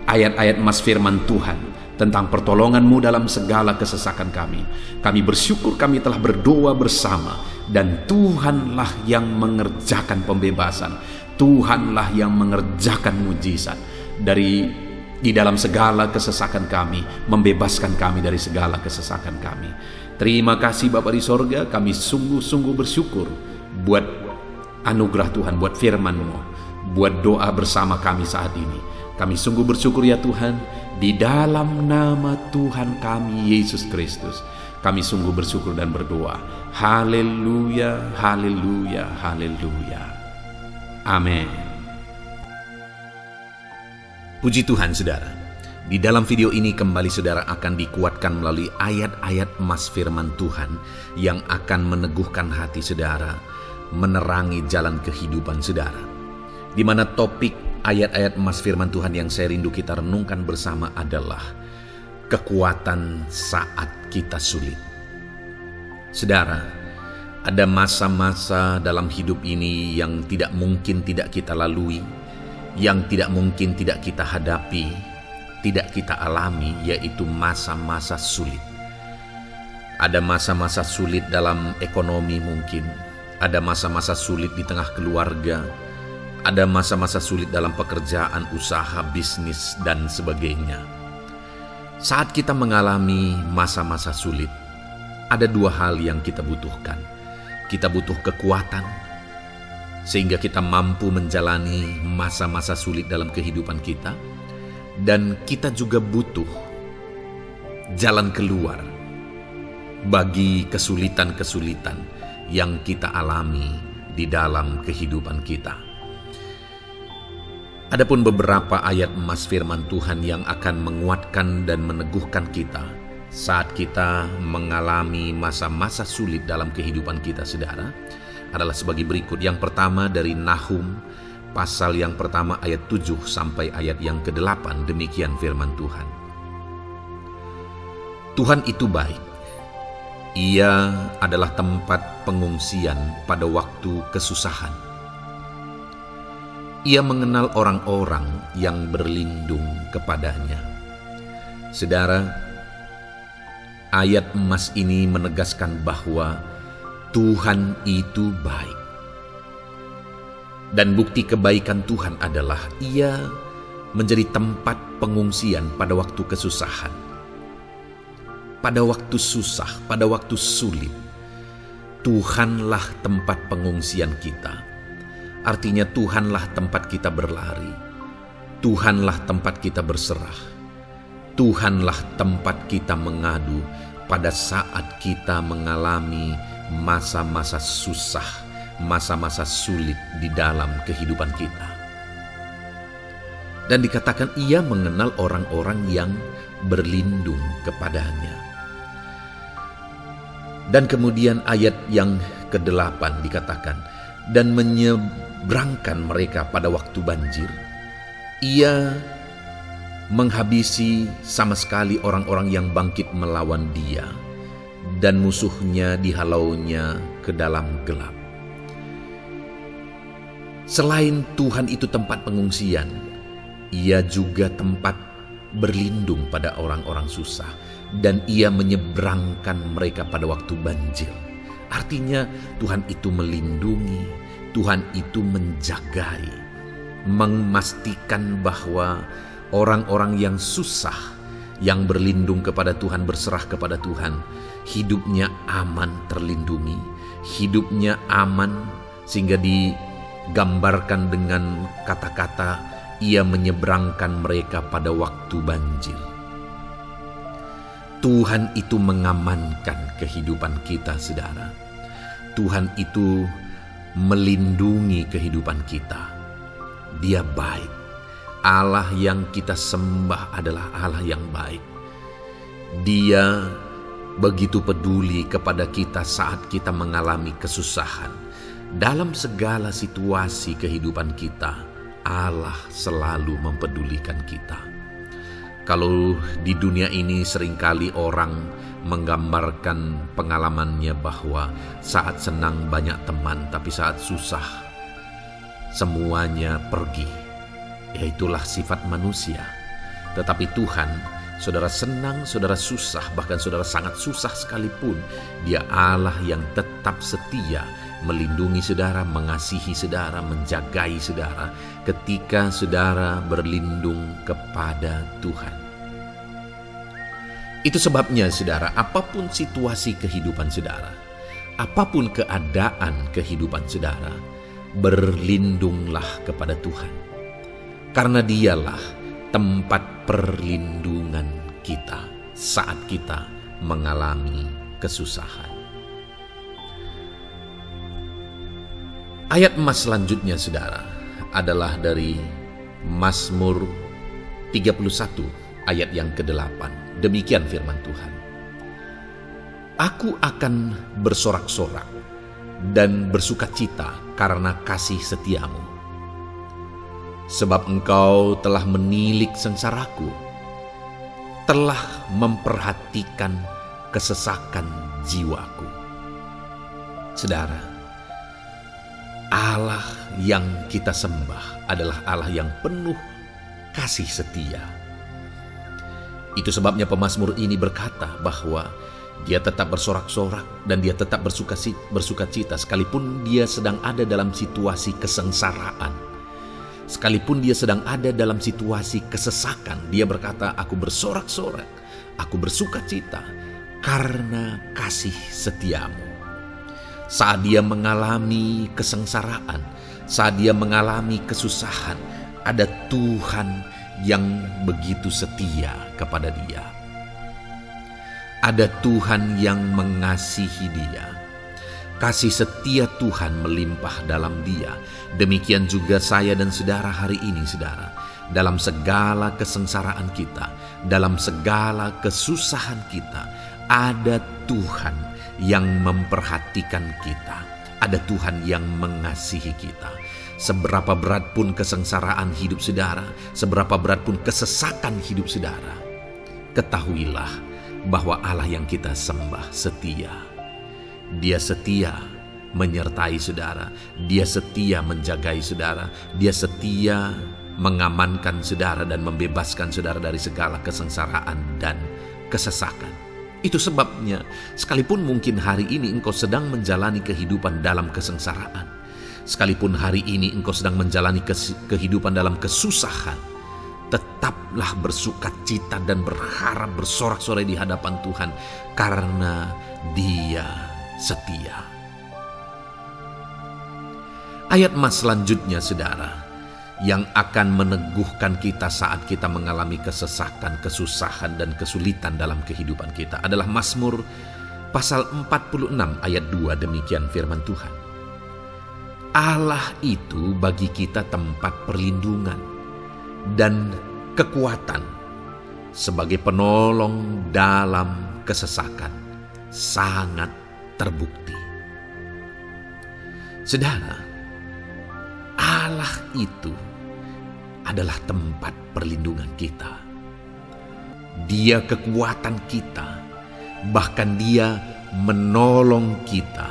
ayat-ayat emas firman Tuhan tentang pertolongan-Mu dalam segala kesesakan kami. Kami bersyukur kami telah berdoa bersama, dan Tuhanlah yang mengerjakan pembebasan. Tuhanlah yang mengerjakan mujizat di dalam segala kesesakan kami, membebaskan kami dari segala kesesakan kami. Terima kasih Bapa di sorga, kami sungguh-sungguh bersyukur buat anugerah Tuhan, buat firman-Mu, buat doa bersama kami saat ini. Kami sungguh bersyukur ya Tuhan, di dalam nama Tuhan kami Yesus Kristus, kami sungguh bersyukur dan berdoa. Haleluya, haleluya, haleluya. Amin. Puji Tuhan saudara, di dalam video ini kembali saudara akan dikuatkan melalui ayat-ayat emas firman Tuhan yang akan meneguhkan hati saudara, menerangi jalan kehidupan saudara. Di mana topik ayat-ayat emas firman Tuhan yang saya rindu kita renungkan bersama adalah kekuatan saat kita sulit. Saudara, ada masa-masa dalam hidup ini yang tidak mungkin tidak kita lalui, yang tidak mungkin tidak kita hadapi, tidak kita alami, yaitu masa-masa sulit. Ada masa-masa sulit dalam ekonomi mungkin, ada masa-masa sulit di tengah keluarga, ada masa-masa sulit dalam pekerjaan, usaha, bisnis, dan sebagainya. Saat kita mengalami masa-masa sulit, ada dua hal yang kita butuhkan. Kita butuh kekuatan, sehingga kita mampu menjalani masa-masa sulit dalam kehidupan kita. Dan kita juga butuh jalan keluar bagi kesulitan-kesulitan yang kita alami di dalam kehidupan kita. Adapun beberapa ayat emas firman Tuhan yang akan menguatkan dan meneguhkan kita saat kita mengalami masa-masa sulit dalam kehidupan kita saudara, adalah sebagai berikut. Yang pertama dari Nahum pasal yang pertama ayat 7 sampai ayat yang ke-8. Demikian firman Tuhan. Tuhan itu baik. Ia adalah tempat pengungsian pada waktu kesusahan. Ia mengenal orang-orang yang berlindung kepadanya. Saudara, ayat emas ini menegaskan bahwa Tuhan itu baik. Dan bukti kebaikan Tuhan adalah Ia menjadi tempat pengungsian pada waktu kesusahan. Pada waktu susah, pada waktu sulit, Tuhanlah tempat pengungsian kita. Artinya Tuhanlah tempat kita berlari. Tuhanlah tempat kita berserah. Tuhanlah tempat kita mengadu pada saat kita mengalami masa-masa susah, masa-masa sulit di dalam kehidupan kita. Dan dikatakan Ia mengenal orang-orang yang berlindung kepadanya. Dan kemudian ayat yang ke-8 dikatakan, dan menyeberangkan mereka pada waktu banjir. Ia menghabisi sama sekali orang-orang yang bangkit melawan Dia, dan musuhnya dihalaunya ke dalam gelap. Selain Tuhan itu tempat pengungsian, Ia juga tempat berlindung pada orang-orang susah, dan Ia menyeberangkan mereka pada waktu banjir. Artinya Tuhan itu melindungi, Tuhan itu menjagai, memastikan bahwa orang-orang yang susah, yang berlindung kepada Tuhan, berserah kepada Tuhan, hidupnya aman, terlindungi, hidupnya aman, sehingga digambarkan dengan kata-kata Ia menyeberangkan mereka pada waktu banjir. Tuhan itu mengamankan kehidupan kita, saudara. Tuhan itu melindungi kehidupan kita. Dia baik. Allah yang kita sembah adalah Allah yang baik. Dia begitu peduli kepada kita saat kita mengalami kesusahan. Dalam segala situasi kehidupan kita, Allah selalu mempedulikan kita. Kalau di dunia ini seringkali orang menggambarkan pengalamannya bahwa saat senang banyak teman, tapi saat susah semuanya pergi. Ya, itulah sifat manusia. Tetapi Tuhan, saudara senang, saudara susah, bahkan saudara sangat susah sekalipun, Dia Allah yang tetap setia, melindungi saudara, mengasihi saudara, menjagai saudara ketika saudara berlindung kepada Tuhan. Itu sebabnya saudara, apapun situasi kehidupan saudara, apapun keadaan kehidupan saudara, berlindunglah kepada Tuhan. Karena Dialah tempat perlindungan kita saat kita mengalami kesusahan. Ayat emas selanjutnya saudara adalah dari Mazmur 31 ayat yang ke-8. Demikian firman Tuhan. Aku akan bersorak-sorak dan bersukacita karena kasih setiamu. Sebab engkau telah menilik sengsaraku, telah memperhatikan kesesakan jiwaku. Saudara, Allah yang kita sembah adalah Allah yang penuh kasih setia. Itu sebabnya pemazmur ini berkata bahwa dia tetap bersorak-sorak dan dia tetap bersukacita sekalipun dia sedang ada dalam situasi kesengsaraan. Sekalipun dia sedang ada dalam situasi kesesakan, dia berkata, aku bersorak-sorak, aku bersukacita karena kasih setiamu. Saat dia mengalami kesengsaraan, saat dia mengalami kesusahan, ada Tuhan yang begitu setia kepada dia. Ada Tuhan yang mengasihi dia. Kasih setia Tuhan melimpah dalam dia. Demikian juga saya dan saudara hari ini saudara. Dalam segala kesengsaraan kita, dalam segala kesusahan kita, ada Tuhan yang memperhatikan kita. Ada Tuhan yang mengasihi kita. Seberapa berat pun kesengsaraan hidup saudara, seberapa berat pun kesesakan hidup saudara, ketahuilah bahwa Allah yang kita sembah setia. Dia setia menyertai saudara, Dia setia menjagai saudara, Dia setia mengamankan saudara dan membebaskan saudara dari segala kesengsaraan dan kesesakan. Itu sebabnya sekalipun mungkin hari ini engkau sedang menjalani kehidupan dalam kesengsaraan, sekalipun hari ini engkau sedang menjalani kehidupan dalam kesusahan, tetaplah bersukacita dan berharap bersorak-sorai di hadapan Tuhan karena Dia setia. Ayat emas selanjutnya saudara, yang akan meneguhkan kita saat kita mengalami kesesakan, kesusahan dan kesulitan dalam kehidupan kita adalah Mazmur pasal 46 ayat 2. Demikian firman Tuhan. Allah itu bagi kita tempat perlindungan dan kekuatan sebagai penolong dalam kesesakan, sangat terbukti. Saudara, Allah itu adalah tempat perlindungan kita. Dia kekuatan kita, bahkan Dia menolong kita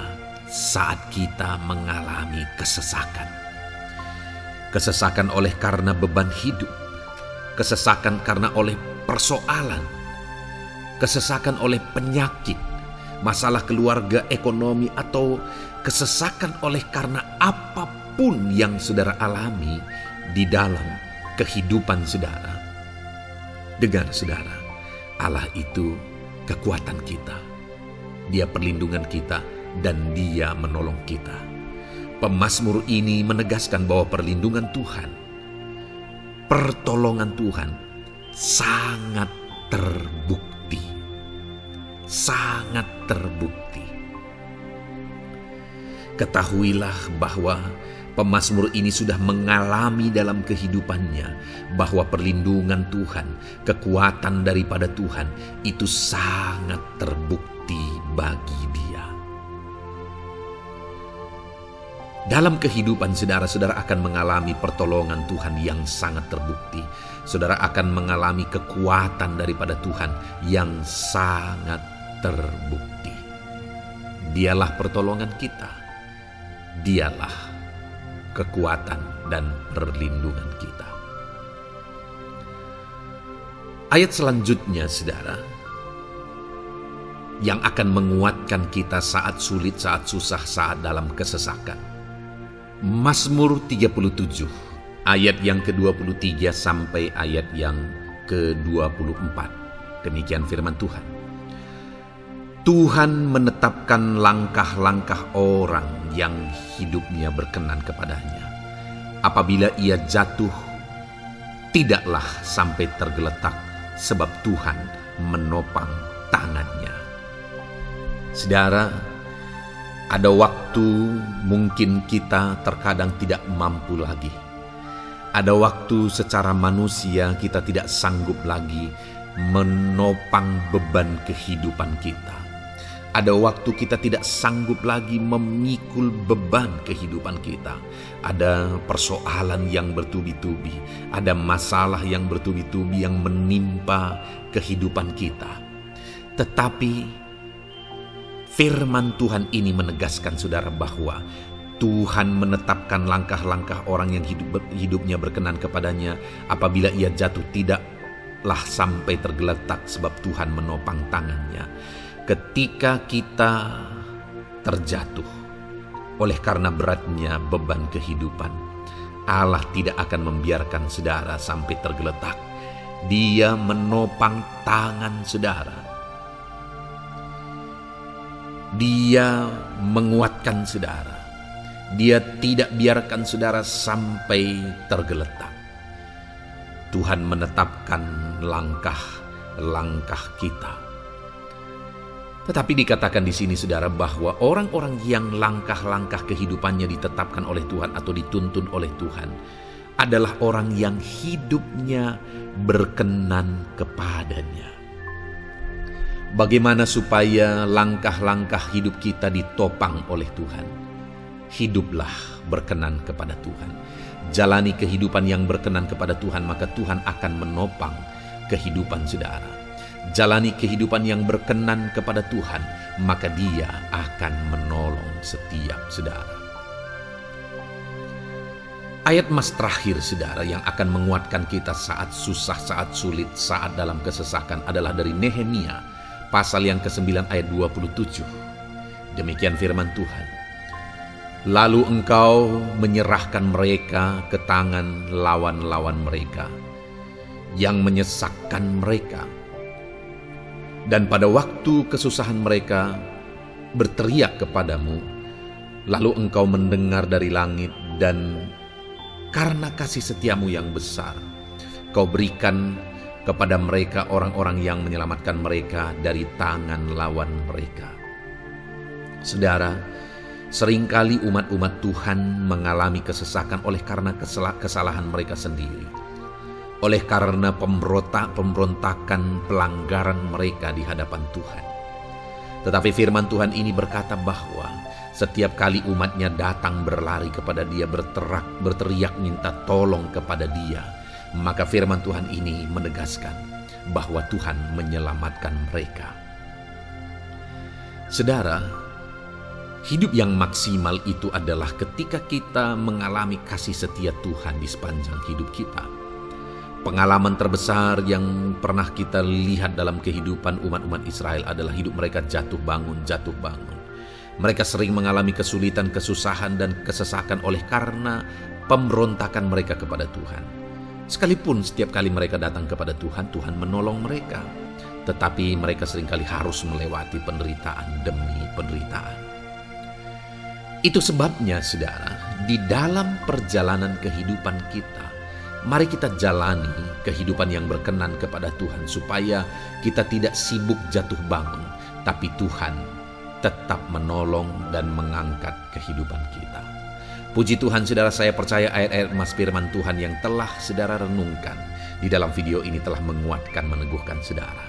saat kita mengalami kesesakan. Kesesakan oleh karena beban hidup, kesesakan karena oleh persoalan, kesesakan oleh penyakit, masalah keluarga, ekonomi, atau kesesakan oleh karena apapun yang saudara alami di dalam kehidupan saudara. Dengar saudara, Allah itu kekuatan kita, Dia perlindungan kita, dan Dia menolong kita. Pemazmur ini menegaskan bahwa perlindungan Tuhan, pertolongan Tuhan sangat terbukti. Sangat terbukti. Ketahuilah bahwa pemazmur ini sudah mengalami dalam kehidupannya bahwa perlindungan Tuhan, kekuatan daripada Tuhan itu sangat terbukti bagi dia. Dalam kehidupan saudara akan mengalami pertolongan Tuhan yang sangat terbukti. Saudara akan mengalami kekuatan daripada Tuhan yang sangat terbukti. Dialah pertolongan kita. Dialah kekuatan dan perlindungan kita. Ayat selanjutnya, saudara, yang akan menguatkan kita saat sulit, saat susah, saat dalam kesesakan. Mazmur 37, ayat yang ke-23 sampai ayat yang ke-24. Demikian firman Tuhan. Tuhan menetapkan langkah-langkah orang yang hidupnya berkenan kepadanya. Apabila ia jatuh, tidaklah sampai tergeletak, sebab Tuhan menopang tangannya. Saudara, ada waktu mungkin kita terkadang tidak mampu lagi. Ada waktu secara manusia kita tidak sanggup lagi menopang beban kehidupan kita. Ada waktu kita tidak sanggup lagi memikul beban kehidupan kita. Ada persoalan yang bertubi-tubi, ada masalah yang bertubi-tubi yang menimpa kehidupan kita. Tetapi firman Tuhan ini menegaskan, saudara, bahwa Tuhan menetapkan langkah-langkah orang yang hidupnya berkenan kepadanya. Apabila ia jatuh, tidaklah sampai tergeletak, sebab Tuhan menopang tangannya. Ketika kita terjatuh oleh karena beratnya beban kehidupan, Allah tidak akan membiarkan saudara sampai tergeletak. Dia menopang tangan saudara. Dia menguatkan saudara. Dia tidak biarkan saudara sampai tergeletak. Tuhan menetapkan langkah-langkah kita. Tetapi dikatakan di sini, saudara, bahwa orang-orang yang langkah-langkah kehidupannya ditetapkan oleh Tuhan atau dituntun oleh Tuhan adalah orang yang hidupnya berkenan kepadanya. Bagaimana supaya langkah-langkah hidup kita ditopang oleh Tuhan? Hiduplah berkenan kepada Tuhan. Jalani kehidupan yang berkenan kepada Tuhan, maka Tuhan akan menopang kehidupan saudara. Jalani kehidupan yang berkenan kepada Tuhan, maka Dia akan menolong setiap saudara. Ayat mas terakhir, saudara, yang akan menguatkan kita saat susah, saat sulit, saat dalam kesesakan adalah dari Nehemia pasal yang ke-9 ayat 27. Demikian firman Tuhan. Lalu engkau menyerahkan mereka ke tangan lawan-lawan mereka yang menyesakkan mereka. Dan pada waktu kesusahan mereka berteriak kepadamu, lalu engkau mendengar dari langit, dan karena kasih setiamu yang besar, kau berikan kepada mereka orang-orang yang menyelamatkan mereka dari tangan lawan mereka. Saudara, seringkali umat-umat Tuhan mengalami kesesakan oleh karena kesalahan mereka sendiri. Oleh karena pemberontakan, pelanggaran mereka di hadapan Tuhan. Tetapi firman Tuhan ini berkata bahwa setiap kali umatnya datang berlari kepada Dia, berteriak minta tolong kepada Dia, maka firman Tuhan ini menegaskan bahwa Tuhan menyelamatkan mereka. Saudara, hidup yang maksimal itu adalah ketika kita mengalami kasih setia Tuhan di sepanjang hidup kita. Pengalaman terbesar yang pernah kita lihat dalam kehidupan umat-umat Israel adalah hidup mereka jatuh bangun. Mereka sering mengalami kesulitan, kesusahan, dan kesesakan oleh karena pemberontakan mereka kepada Tuhan. Sekalipun setiap kali mereka datang kepada Tuhan, Tuhan menolong mereka. Tetapi mereka seringkali harus melewati penderitaan demi penderitaan. Itu sebabnya, saudara, di dalam perjalanan kehidupan kita, mari kita jalani kehidupan yang berkenan kepada Tuhan, supaya kita tidak sibuk jatuh bangun, tapi Tuhan tetap menolong dan mengangkat kehidupan kita. Puji Tuhan, saudara, saya percaya ayat-ayat emas firman Tuhan yang telah saudara renungkan di dalam video ini telah menguatkan, meneguhkan saudara.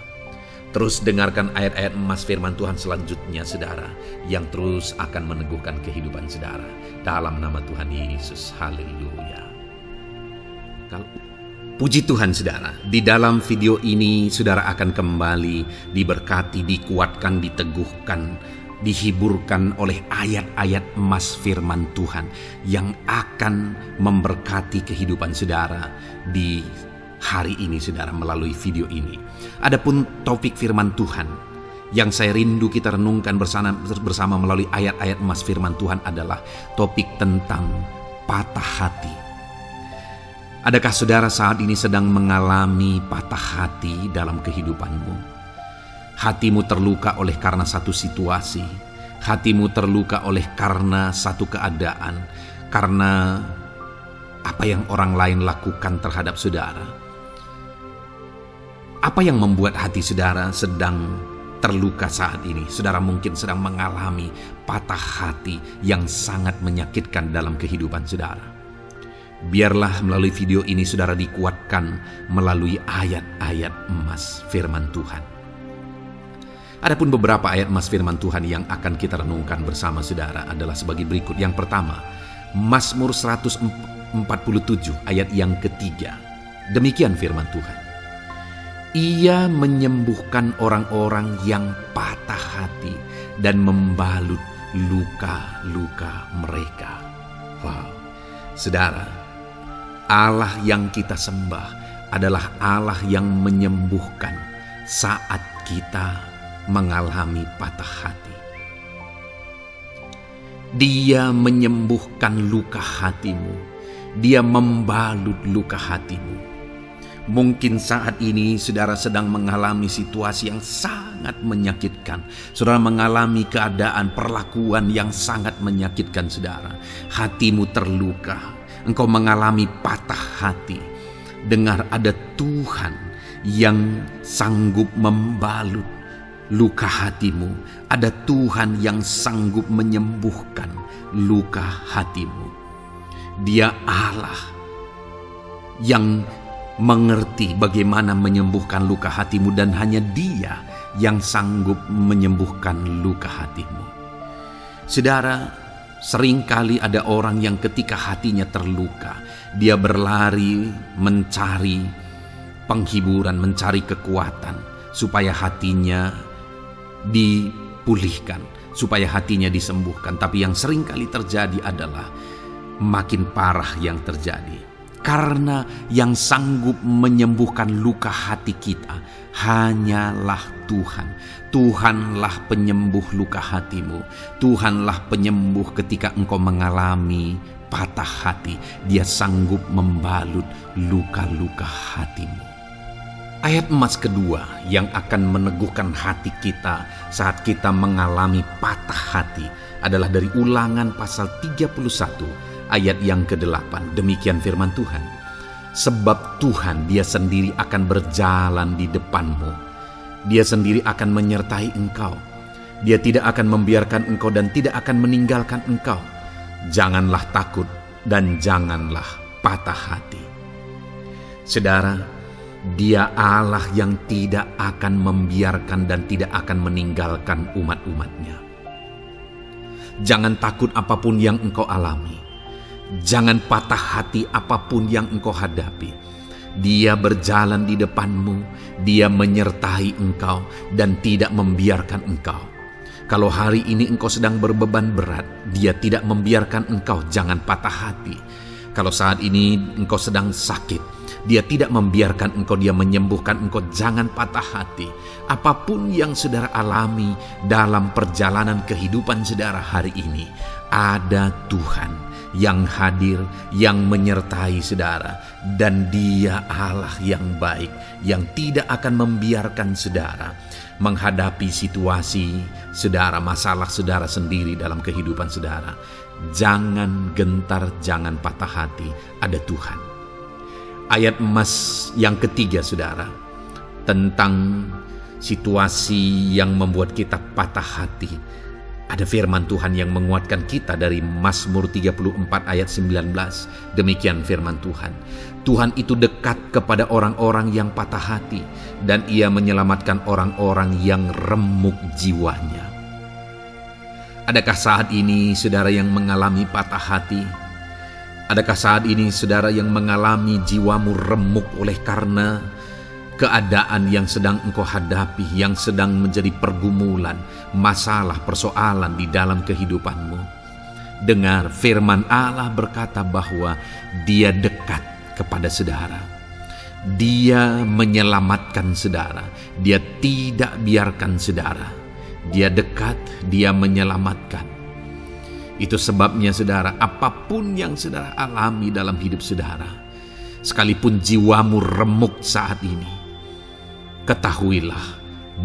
Terus dengarkan ayat-ayat emas firman Tuhan selanjutnya, saudara, yang terus akan meneguhkan kehidupan saudara. Dalam nama Tuhan Yesus, haleluya. Puji Tuhan saudara, di dalam video ini saudara akan kembali diberkati, dikuatkan, diteguhkan, dihiburkan oleh ayat-ayat emas firman Tuhan yang akan memberkati kehidupan saudara di hari ini saudara melalui video ini. Adapun topik firman Tuhan yang saya rindu kita renungkan bersama melalui ayat-ayat emas firman Tuhan adalah topik tentang patah hati. Adakah saudara saat ini sedang mengalami patah hati dalam kehidupanmu? Hatimu terluka oleh karena satu situasi, hatimu terluka oleh karena satu keadaan, karena apa yang orang lain lakukan terhadap saudara. Apa yang membuat hati saudara sedang terluka saat ini? Saudara mungkin sedang mengalami patah hati yang sangat menyakitkan dalam kehidupan saudara. Biarlah melalui video ini saudara dikuatkan melalui ayat-ayat emas firman Tuhan. Adapun beberapa ayat emas firman Tuhan yang akan kita renungkan bersama saudara adalah sebagai berikut. Yang pertama, Mazmur 147 ayat yang ketiga. Demikian firman Tuhan. Ia menyembuhkan orang-orang yang patah hati dan membalut luka-luka mereka. Wow, saudara, Allah yang kita sembah adalah Allah yang menyembuhkan saat kita mengalami patah hati. Dia menyembuhkan luka hatimu. Dia membalut luka hatimu. Mungkin saat ini saudara sedang mengalami situasi yang sangat menyakitkan. Saudara mengalami keadaan perlakuan yang sangat menyakitkan saudara. Hatimu terluka. Engkau mengalami patah hati. Dengar, ada Tuhan yang sanggup membalut luka hatimu. Ada Tuhan yang sanggup menyembuhkan luka hatimu. Dia Allah yang mengerti bagaimana menyembuhkan luka hatimu, dan hanya Dia yang sanggup menyembuhkan luka hatimu. Saudara, seringkali ada orang yang ketika hatinya terluka, dia berlari mencari penghiburan, mencari kekuatan supaya hatinya dipulihkan, supaya hatinya disembuhkan. Tapi yang seringkali terjadi adalah makin parah yang terjadi. Karena yang sanggup menyembuhkan luka hati kita hanyalah Tuhan. Tuhanlah penyembuh luka hatimu. Tuhanlah penyembuh ketika engkau mengalami patah hati. Dia sanggup membalut luka-luka hatimu. Ayat emas kedua yang akan meneguhkan hati kita saat kita mengalami patah hati adalah dari Ulangan pasal 31 ayat yang ke-8. Demikian firman Tuhan. Sebab Tuhan Dia sendiri akan berjalan di depanmu. Dia sendiri akan menyertai engkau. Dia tidak akan membiarkan engkau dan tidak akan meninggalkan engkau. Janganlah takut dan janganlah patah hati. Saudara, Dia Allah yang tidak akan membiarkan dan tidak akan meninggalkan umat-umatnya. Jangan takut apapun yang engkau alami. Jangan patah hati apapun yang engkau hadapi. Dia berjalan di depanmu. Dia menyertai engkau dan tidak membiarkan engkau. Kalau hari ini engkau sedang berbeban berat, Dia tidak membiarkan engkau. Jangan patah hati. Kalau saat ini engkau sedang sakit, Dia tidak membiarkan engkau. Dia menyembuhkan engkau. Jangan patah hati. Apapun yang saudara alami dalam perjalanan kehidupan saudara hari ini, ada Tuhan yang hadir, yang menyertai saudara, dan Dia Allah yang baik, yang tidak akan membiarkan saudara menghadapi situasi saudara, masalah saudara sendiri dalam kehidupan saudara. Jangan gentar, jangan patah hati, ada Tuhan. Ayat emas yang ketiga saudara, tentang situasi yang membuat kita patah hati. Ada firman Tuhan yang menguatkan kita dari Mazmur 34 ayat 19. Demikian firman Tuhan. Tuhan itu dekat kepada orang-orang yang patah hati, dan Ia menyelamatkan orang-orang yang remuk jiwanya. Adakah saat ini saudara yang mengalami patah hati? Adakah saat ini saudara yang mengalami jiwamu remuk oleh karena keadaan yang sedang engkau hadapi, yang sedang menjadi pergumulan, masalah, persoalan di dalam kehidupanmu? Dengar, firman Allah berkata bahwa Dia dekat kepada saudara. Dia menyelamatkan saudara. Dia tidak biarkan saudara. Dia dekat, Dia menyelamatkan. Itu sebabnya saudara, apapun yang saudara alami dalam hidup saudara, sekalipun jiwamu remuk saat ini, ketahuilah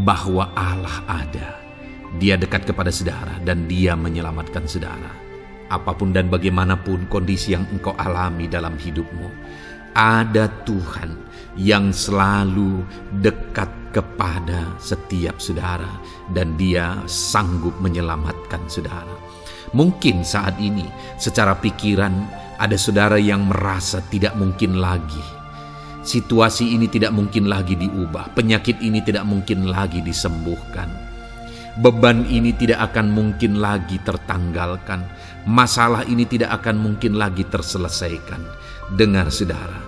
bahwa Allah ada. Dia dekat kepada saudara dan Dia menyelamatkan saudara. Apapun dan bagaimanapun kondisi yang engkau alami dalam hidupmu, ada Tuhan yang selalu dekat kepada setiap saudara dan Dia sanggup menyelamatkan saudara. Mungkin saat ini secara pikiran ada saudara yang merasa tidak mungkin lagi. Situasi ini tidak mungkin lagi diubah. Penyakit ini tidak mungkin lagi disembuhkan. Beban ini tidak akan mungkin lagi tertanggalkan. Masalah ini tidak akan mungkin lagi terselesaikan. Dengar saudara,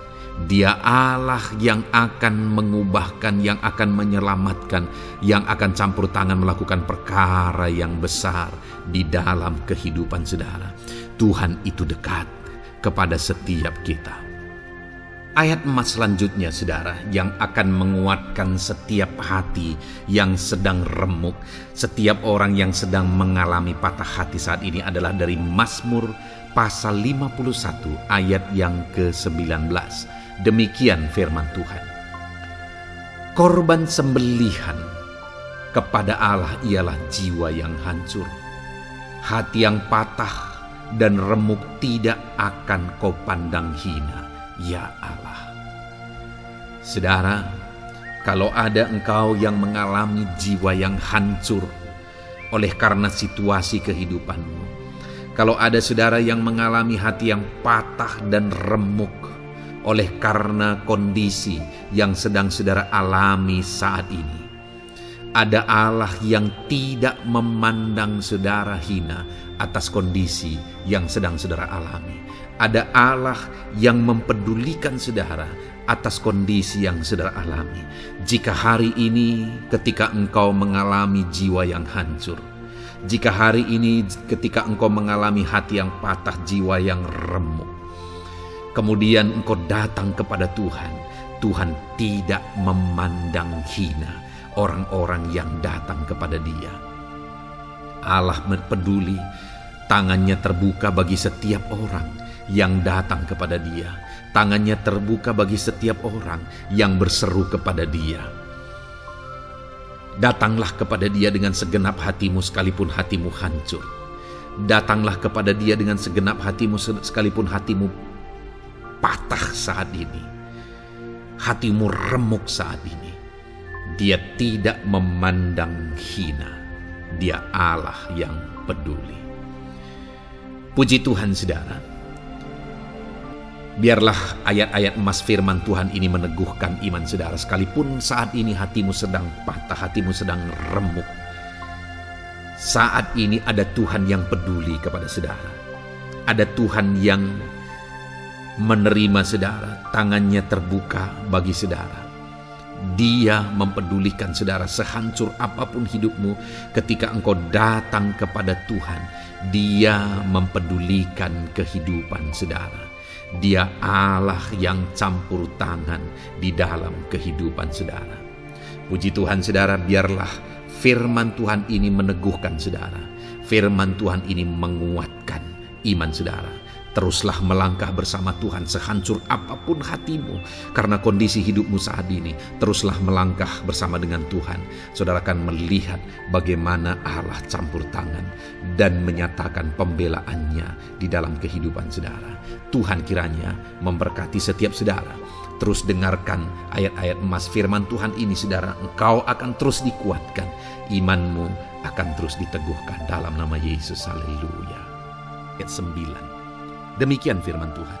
Dia Allah yang akan mengubahkan, yang akan menyelamatkan, yang akan campur tangan melakukan perkara yang besar di dalam kehidupan saudara. Tuhan itu dekat kepada setiap kita. Ayat emas selanjutnya saudara, yang akan menguatkan setiap hati yang sedang remuk, setiap orang yang sedang mengalami patah hati saat ini adalah dari Mazmur pasal 51 ayat yang ke-19. Demikian firman Tuhan. Korban sembelihan kepada Allah ialah jiwa yang hancur. Hati yang patah dan remuk tidak akan kau pandang hina, ya Allah. Saudara, kalau ada engkau yang mengalami jiwa yang hancur oleh karena situasi kehidupanmu, kalau ada saudara yang mengalami hati yang patah dan remuk oleh karena kondisi yang sedang saudara alami saat ini, ada Allah yang tidak memandang saudara hina atas kondisi yang sedang saudara alami. Ada Allah yang mempedulikan saudara atas kondisi yang saudara alami. Jika hari ini ketika engkau mengalami jiwa yang hancur, jika hari ini ketika engkau mengalami hati yang patah, jiwa yang remuk, kemudian engkau datang kepada Tuhan, Tuhan tidak memandang hina orang-orang yang datang kepada Dia. Allah peduli, tangannya terbuka bagi setiap orang yang datang kepada Dia. Tangannya terbuka bagi setiap orang yang berseru kepada Dia. Datanglah kepada Dia dengan segenap hatimu sekalipun hatimu hancur. Datanglah kepada Dia dengan segenap hatimu sekalipun hatimu patah saat ini, hatimu remuk saat ini. Dia tidak memandang hina. Dia Allah yang peduli. Puji Tuhan saudara. Biarlah ayat-ayat emas firman Tuhan ini meneguhkan iman saudara. Sekalipun saat ini hatimu sedang patah, hatimu sedang remuk, saat ini ada Tuhan yang peduli kepada saudara. Ada Tuhan yang menerima saudara, tangannya terbuka bagi saudara. Dia mempedulikan saudara sehancur apapun hidupmu. Ketika engkau datang kepada Tuhan, Dia mempedulikan kehidupan saudara. Dia Allah yang campur tangan di dalam kehidupan saudara. Puji Tuhan saudara, biarlah firman Tuhan ini meneguhkan saudara. Firman Tuhan ini menguatkan iman saudara. Teruslah melangkah bersama Tuhan sehancur apapun hatimu karena kondisi hidupmu saat ini. Teruslah melangkah bersama dengan Tuhan. Saudara akan melihat bagaimana Allah campur tangan dan menyatakan pembelaannya di dalam kehidupan saudara. Tuhan kiranya memberkati setiap saudara. Terus dengarkan ayat-ayat emas firman Tuhan ini saudara. Engkau akan terus dikuatkan. Imanmu akan terus diteguhkan dalam nama Yesus. Haleluya. Ayat 9. Demikian firman Tuhan.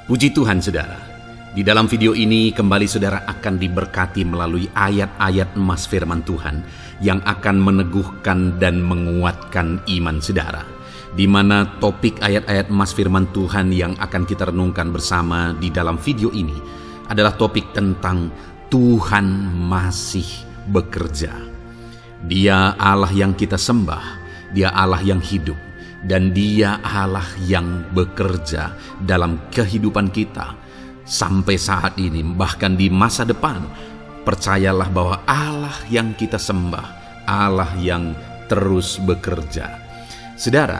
Puji Tuhan saudara. Di dalam video ini kembali saudara akan diberkati melalui ayat-ayat emas firman Tuhan yang akan meneguhkan dan menguatkan iman saudara. di mana topik ayat-ayat emas firman Tuhan yang akan kita renungkan bersama di dalam video ini adalah topik tentang Tuhan masih bekerja. Dia Allah yang kita sembah, Dia Allah yang hidup, dan Dia Allah yang bekerja dalam kehidupan kita sampai saat ini, bahkan di masa depan. Percayalah bahwa Allah yang kita sembah, Allah yang terus bekerja. Saudara,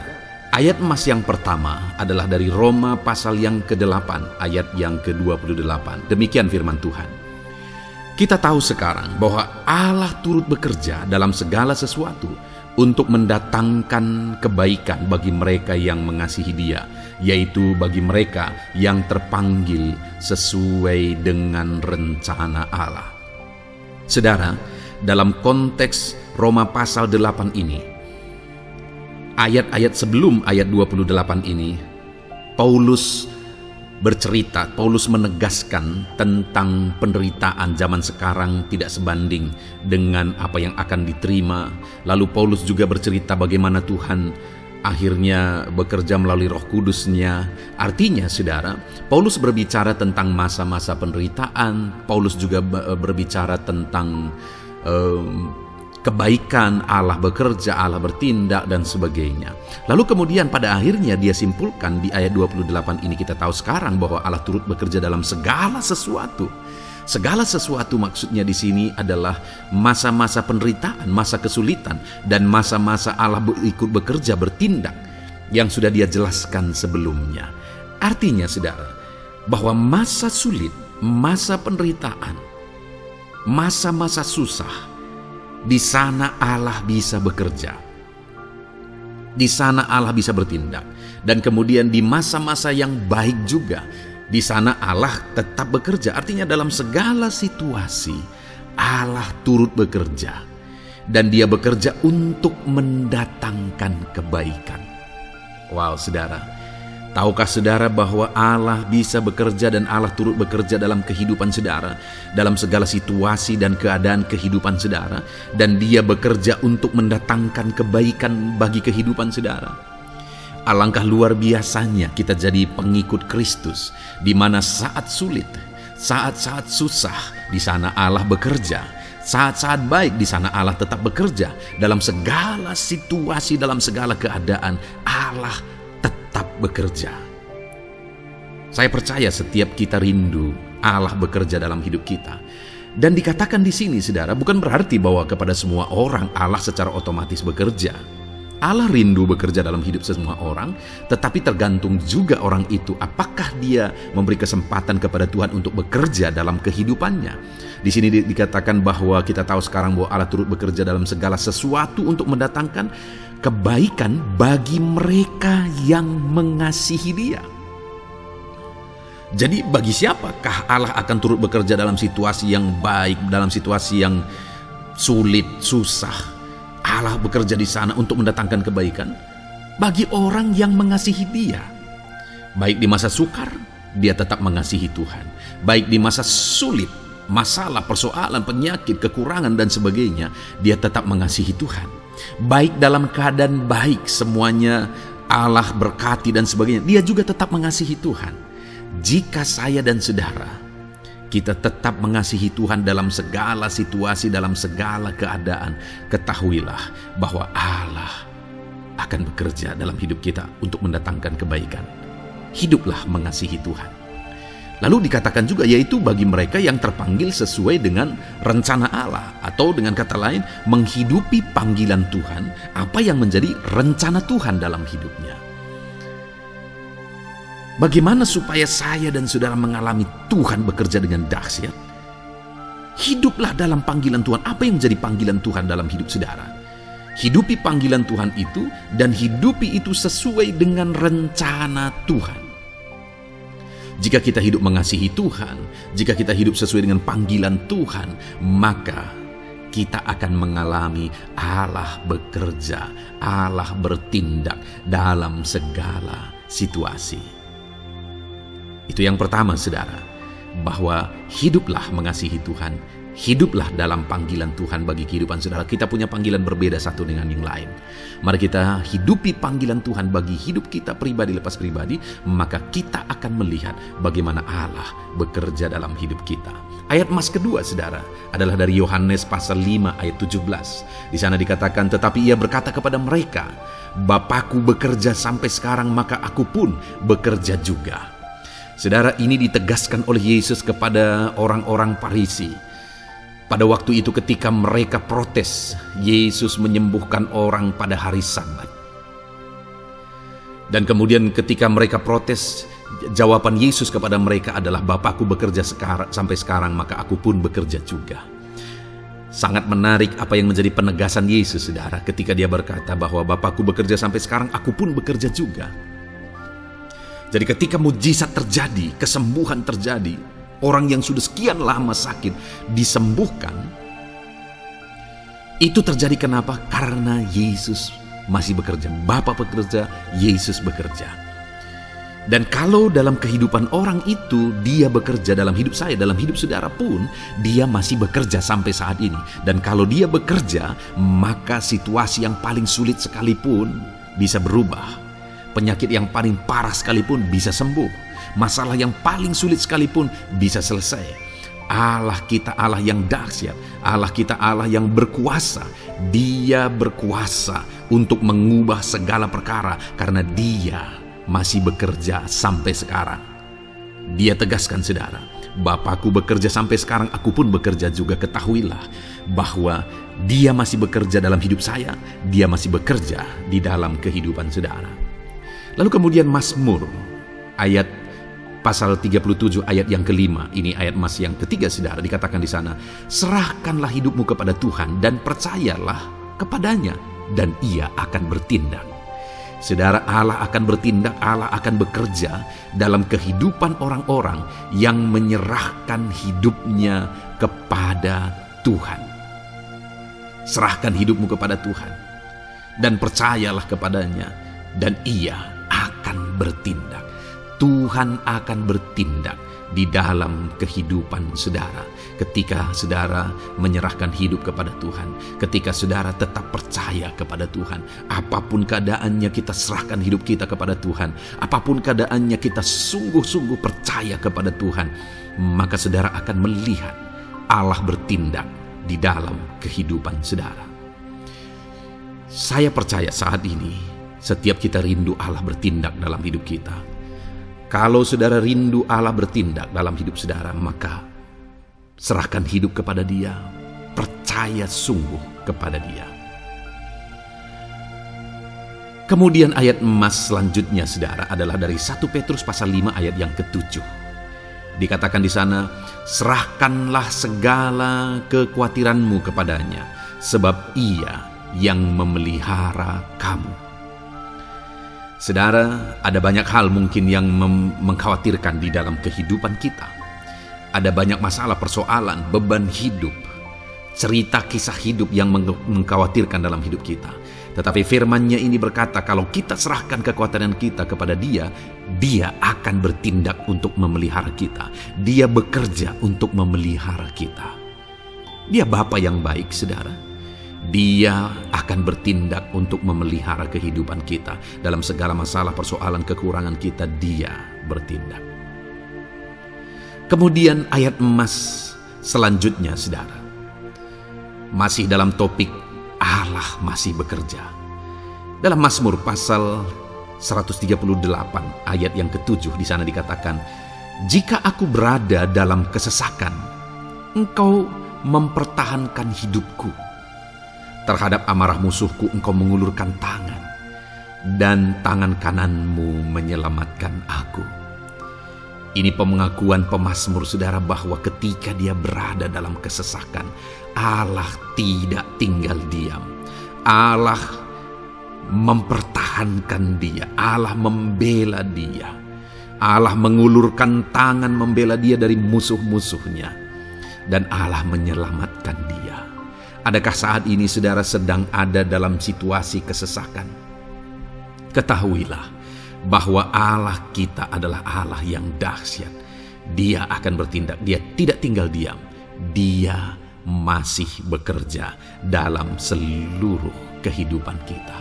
ayat emas yang pertama adalah dari Roma pasal yang ke-8 ayat yang ke-28. Demikian firman Tuhan. Kita tahu sekarang bahwa Allah turut bekerja dalam segala sesuatu untuk mendatangkan kebaikan bagi mereka yang mengasihi Dia, yaitu bagi mereka yang terpanggil sesuai dengan rencana Allah. Saudara, dalam konteks Roma pasal 8 ini, ayat-ayat sebelum ayat 28 ini, Paulus menegaskan tentang penderitaan zaman sekarang tidak sebanding dengan apa yang akan diterima. Lalu Paulus juga bercerita bagaimana Tuhan akhirnya bekerja melalui Roh Kudus-Nya. Artinya, saudara, Paulus berbicara tentang masa-masa penderitaan. Paulus juga berbicara tentang kebaikan, Allah bekerja, Allah bertindak, dan sebagainya. Lalu kemudian pada akhirnya dia simpulkan di ayat 28 ini, kita tahu sekarang bahwa Allah turut bekerja dalam segala sesuatu. Segala sesuatu maksudnya di sini adalah masa-masa penderitaan, masa kesulitan, dan masa-masa Allah ikut bekerja, bertindak, yang sudah Dia jelaskan sebelumnya. Artinya, saudara, bahwa masa sulit, masa penderitaan, masa-masa susah, di sana Allah bisa bekerja. Di sana Allah bisa bertindak. Dan kemudian di masa-masa yang baik juga, di sana Allah tetap bekerja. Artinya dalam segala situasi Allah turut bekerja. Dan Dia bekerja untuk mendatangkan kebaikan. Wow, saudara. Tahukah saudara bahwa Allah bisa bekerja dan Allah turut bekerja dalam kehidupan saudara, dalam segala situasi dan keadaan kehidupan saudara, dan Dia bekerja untuk mendatangkan kebaikan bagi kehidupan saudara? Alangkah luar biasanya kita jadi pengikut Kristus, di mana saat sulit, saat-saat susah, di sana Allah bekerja. Saat-saat baik, di sana Allah tetap bekerja. Dalam segala situasi, dalam segala keadaan, Allah tetap bekerja. Saya percaya setiap kita rindu Allah bekerja dalam hidup kita. Dan dikatakan di sini, saudara, bukan berarti bahwa kepada semua orang Allah secara otomatis bekerja. Allah rindu bekerja dalam hidup semua orang, tetapi tergantung juga orang itu apakah dia memberi kesempatan kepada Tuhan untuk bekerja dalam kehidupannya. Di sini dikatakan bahwa kita tahu sekarang bahwa Allah turut bekerja dalam segala sesuatu untuk mendatangkan kebaikan bagi mereka yang mengasihi Dia. Jadi bagi siapakah Allah akan turut bekerja dalam situasi yang baik, dalam situasi yang sulit, susah? Allah bekerja di sana untuk mendatangkan kebaikan bagi orang yang mengasihi Dia. Baik di masa sukar, dia tetap mengasihi Tuhan. Baik di masa sulit, masalah, persoalan, penyakit, kekurangan, dan sebagainya, dia tetap mengasihi Tuhan. Baik dalam keadaan baik, semuanya Allah berkati dan sebagainya, dia juga tetap mengasihi Tuhan. Jika saya dan saudara kita tetap mengasihi Tuhan dalam segala situasi, dalam segala keadaan, ketahuilah bahwa Allah akan bekerja dalam hidup kita untuk mendatangkan kebaikan. Hiduplah mengasihi Tuhan. Lalu dikatakan juga, yaitu bagi mereka yang terpanggil sesuai dengan rencana Allah, atau dengan kata lain, menghidupi panggilan Tuhan, apa yang menjadi rencana Tuhan dalam hidupnya. Bagaimana supaya saya dan saudara mengalami Tuhan bekerja dengan dahsyat? Hiduplah dalam panggilan Tuhan. Apa yang menjadi panggilan Tuhan dalam hidup saudara? Hidupi panggilan Tuhan itu, dan hidupi itu sesuai dengan rencana Tuhan. Jika kita hidup mengasihi Tuhan, jika kita hidup sesuai dengan panggilan Tuhan, maka kita akan mengalami Allah bekerja, Allah bertindak dalam segala situasi. Itu yang pertama, saudara, bahwa hiduplah mengasihi Tuhan, Hiduplah dalam panggilan Tuhan bagi kehidupan saudara. Kita punya panggilan berbeda satu dengan yang lain. Mari kita hidupi panggilan Tuhan bagi hidup kita pribadi lepas pribadi, maka kita akan melihat bagaimana Allah bekerja dalam hidup kita. Ayat emas kedua saudara adalah dari Yohanes pasal 5 ayat 17. Di sana dikatakan, tetapi ia berkata kepada mereka, Bapakku bekerja sampai sekarang, maka aku pun bekerja juga. Saudara, ini ditegaskan oleh Yesus kepada orang-orang Farisi. Pada waktu itu ketika mereka protes, Yesus menyembuhkan orang pada hari Sabat. Dan kemudian ketika mereka protes, jawaban Yesus kepada mereka adalah, Bapakku bekerja sampai sekarang, maka aku pun bekerja juga. Sangat menarik apa yang menjadi penegasan Yesus, saudara, ketika dia berkata bahwa Bapakku bekerja sampai sekarang, aku pun bekerja juga. Jadi ketika mujizat terjadi, kesembuhan terjadi, orang yang sudah sekian lama sakit disembuhkan, itu terjadi kenapa? Karena Yesus masih bekerja. Bapa bekerja, Yesus bekerja. Dan kalau dalam kehidupan orang itu dia bekerja, dalam hidup saya, dalam hidup saudara pun, dia masih bekerja sampai saat ini. Dan kalau dia bekerja, maka situasi yang paling sulit sekalipun bisa berubah. Penyakit yang paling parah sekalipun bisa sembuh. Masalah yang paling sulit sekalipun bisa selesai. Allah kita Allah yang dahsyat, Allah kita Allah yang berkuasa. Dia berkuasa untuk mengubah segala perkara karena dia masih bekerja sampai sekarang. Dia tegaskan saudara, Bapakku bekerja sampai sekarang, aku pun bekerja juga. Ketahuilah bahwa dia masih bekerja dalam hidup saya, dia masih bekerja di dalam kehidupan saudara. Lalu kemudian Mazmur ayat pasal 37 ayat yang kelima, ini ayat emas yang ketiga saudara, dikatakan di sana, serahkanlah hidupmu kepada Tuhan dan percayalah kepadanya dan ia akan bertindak. Saudara, Allah akan bertindak, Allah akan bekerja dalam kehidupan orang-orang yang menyerahkan hidupnya kepada Tuhan. Serahkan hidupmu kepada Tuhan dan percayalah kepadanya dan ia akan bertindak. Tuhan akan bertindak di dalam kehidupan saudara. Ketika saudara menyerahkan hidup kepada Tuhan, ketika saudara tetap percaya kepada Tuhan, apapun keadaannya kita serahkan hidup kita kepada Tuhan, apapun keadaannya kita sungguh-sungguh percaya kepada Tuhan, maka saudara akan melihat Allah bertindak di dalam kehidupan saudara. Saya percaya saat ini setiap kita rindu Allah bertindak dalam hidup kita. Kalau saudara rindu Allah bertindak dalam hidup saudara, maka serahkan hidup kepada Dia, percaya sungguh kepada Dia. Kemudian ayat emas selanjutnya saudara adalah dari 1 Petrus pasal 5 ayat yang ke-7. Dikatakan di sana, serahkanlah segala kekhawatiranmu kepadanya, sebab Ia yang memelihara kamu. Saudara, ada banyak hal mungkin yang mengkhawatirkan di dalam kehidupan kita. Ada banyak masalah, persoalan, beban hidup, cerita kisah hidup yang mengkhawatirkan dalam hidup kita. Tetapi firman-Nya ini berkata, kalau kita serahkan kekhawatiran kita kepada Dia, Dia akan bertindak untuk memelihara kita. Dia bekerja untuk memelihara kita. Dia Bapa yang baik, saudara. Dia akan bertindak untuk memelihara kehidupan kita. Dalam segala masalah, persoalan, kekurangan kita, Dia bertindak. Kemudian ayat emas selanjutnya, saudara, masih dalam topik Allah masih bekerja. Dalam Mazmur pasal 138 ayat yang ke-7, di sana dikatakan, jika aku berada dalam kesesakan, Engkau mempertahankan hidupku. Terhadap amarah musuhku Engkau mengulurkan tangan, dan tangan kananmu menyelamatkan aku. Ini pengakuan pemazmur saudara bahwa ketika dia berada dalam kesesakan, Allah tidak tinggal diam. Allah mempertahankan dia, Allah membela dia. Allah mengulurkan tangan membela dia dari musuh-musuhnya, dan Allah menyelamatkan dia. Adakah saat ini saudara sedang ada dalam situasi kesesakan? Ketahuilah bahwa Allah kita adalah Allah yang dahsyat. Dia akan bertindak, Dia tidak tinggal diam. Dia masih bekerja dalam seluruh kehidupan kita.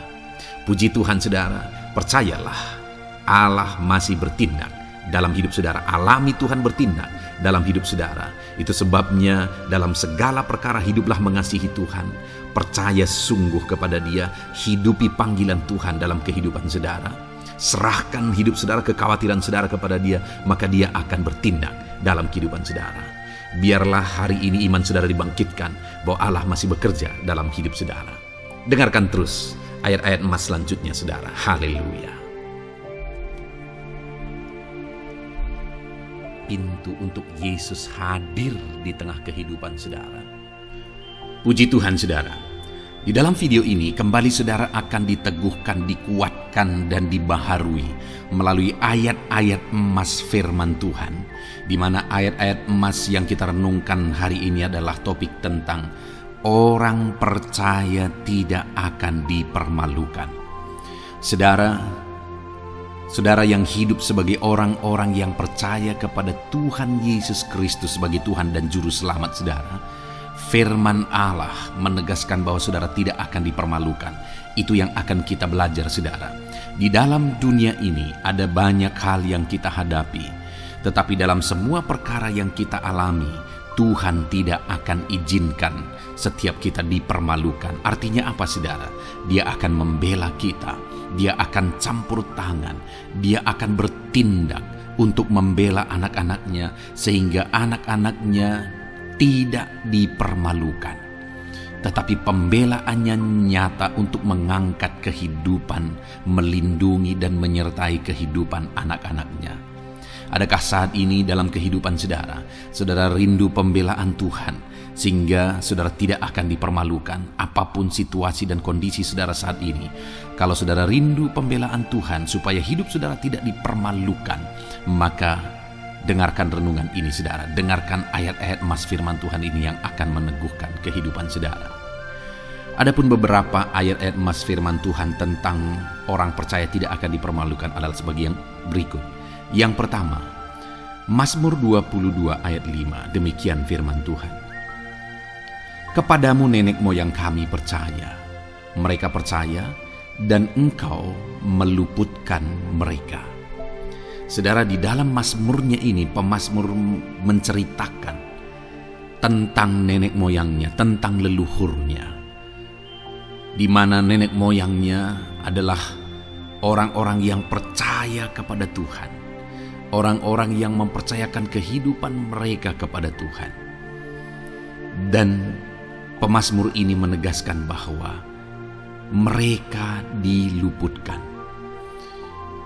Puji Tuhan saudara, percayalah Allah masih bertindak dalam hidup saudara. Alami Tuhan bertindak dalam hidup saudara. Itu sebabnya dalam segala perkara hiduplah mengasihi Tuhan. Percaya sungguh kepada Dia, hidupi panggilan Tuhan dalam kehidupan saudara. Serahkan hidup saudara, kekhawatiran saudara kepada Dia, maka Dia akan bertindak dalam kehidupan saudara. Biarlah hari ini iman saudara dibangkitkan bahwa Allah masih bekerja dalam hidup saudara. Dengarkan terus ayat-ayat emas selanjutnya saudara. Haleluya. Pintu untuk Yesus hadir di tengah kehidupan saudara. Puji Tuhan saudara. Di dalam video ini kembali saudara akan diteguhkan, dikuatkan dan dibaharui melalui ayat-ayat emas firman Tuhan, di mana ayat-ayat emas yang kita renungkan hari ini adalah topik tentang orang percaya tidak akan dipermalukan. Saudara yang hidup sebagai orang-orang yang percaya kepada Tuhan Yesus Kristus sebagai Tuhan dan Juru Selamat saudara, firman Allah menegaskan bahwa saudara tidak akan dipermalukan. Itu yang akan kita belajar saudara. Di dalam dunia ini ada banyak hal yang kita hadapi, tetapi dalam semua perkara yang kita alami, Tuhan tidak akan izinkan setiap kita dipermalukan. Artinya apa saudara? Dia akan membela kita, Dia akan campur tangan, Dia akan bertindak untuk membela anak-anaknya sehingga anak-anaknya tidak dipermalukan. Tetapi pembelaannya nyata untuk mengangkat kehidupan, melindungi dan menyertai kehidupan anak-anaknya. Adakah saat ini dalam kehidupan saudara rindu pembelaan Tuhan sehingga saudara tidak akan dipermalukan apapun situasi dan kondisi saudara saat ini? Kalau saudara rindu pembelaan Tuhan supaya hidup saudara tidak dipermalukan, maka dengarkan renungan ini saudara. Dengarkan ayat-ayat emas firman Tuhan ini yang akan meneguhkan kehidupan saudara. Adapun beberapa ayat-ayat emas firman Tuhan tentang orang percaya tidak akan dipermalukan adalah sebagai yang berikut. Yang pertama, Mazmur 22 ayat 5, demikian firman Tuhan. Kepadamu nenek moyang kami percaya, mereka percaya dan Engkau meluputkan mereka. Saudara, di dalam mazmurnya ini pemazmur menceritakan tentang nenek moyangnya, tentang leluhurnya, di mana nenek moyangnya adalah orang-orang yang percaya kepada Tuhan, orang-orang yang mempercayakan kehidupan mereka kepada Tuhan. Dan pemazmur ini menegaskan bahwa mereka diluputkan.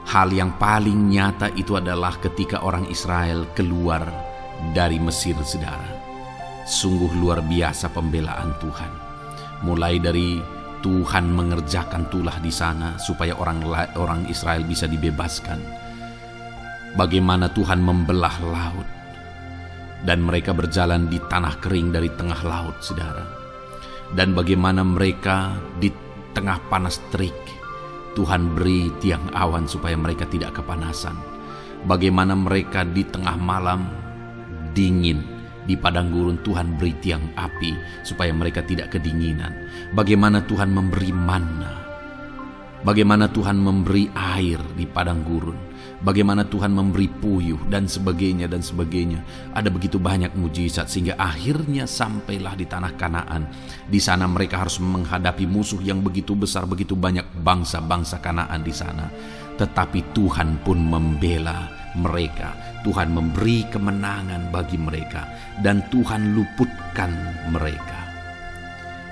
Hal yang paling nyata itu adalah ketika orang Israel keluar dari Mesir saudara. Sungguh luar biasa pembelaan Tuhan. Mulai dari Tuhan mengerjakan tulah di sana supaya orang Israel bisa dibebaskan. Bagaimana Tuhan membelah laut dan mereka berjalan di tanah kering dari tengah laut saudara. Dan bagaimana mereka di tengah panas terik Tuhan beri tiang awan supaya mereka tidak kepanasan. Bagaimana mereka di tengah malam dingin di padang gurun Tuhan beri tiang api supaya mereka tidak kedinginan. Bagaimana Tuhan memberi manna, bagaimana Tuhan memberi air di padang gurun, bagaimana Tuhan memberi puyuh dan sebagainya dan sebagainya. Ada begitu banyak mujizat sehingga akhirnya sampailah di tanah Kanaan. Di sana mereka harus menghadapi musuh yang begitu besar, begitu banyak bangsa-bangsa Kanaan di sana. Tetapi Tuhan pun membela mereka. Tuhan memberi kemenangan bagi mereka dan Tuhan luputkan mereka.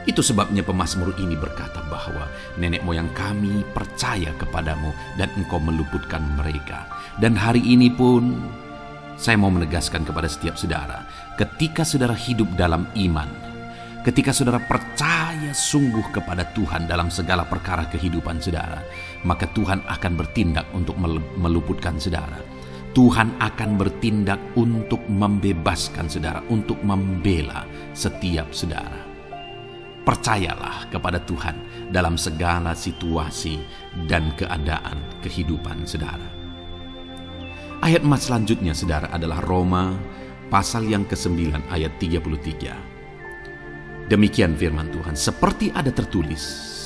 Itu sebabnya pemazmur ini berkata bahwa nenek moyang kami percaya kepadamu dan Engkau meluputkan mereka. Dan hari ini pun saya mau menegaskan kepada setiap saudara, ketika saudara hidup dalam iman, ketika saudara percaya sungguh kepada Tuhan dalam segala perkara kehidupan saudara, maka Tuhan akan bertindak untuk meluputkan saudara. Tuhan akan bertindak untuk membebaskan saudara, untuk membela setiap saudara. Percayalah kepada Tuhan dalam segala situasi dan keadaan kehidupan saudara. Ayat emas selanjutnya saudara adalah Roma pasal yang ke-9 ayat 33. Demikian firman Tuhan, seperti ada tertulis,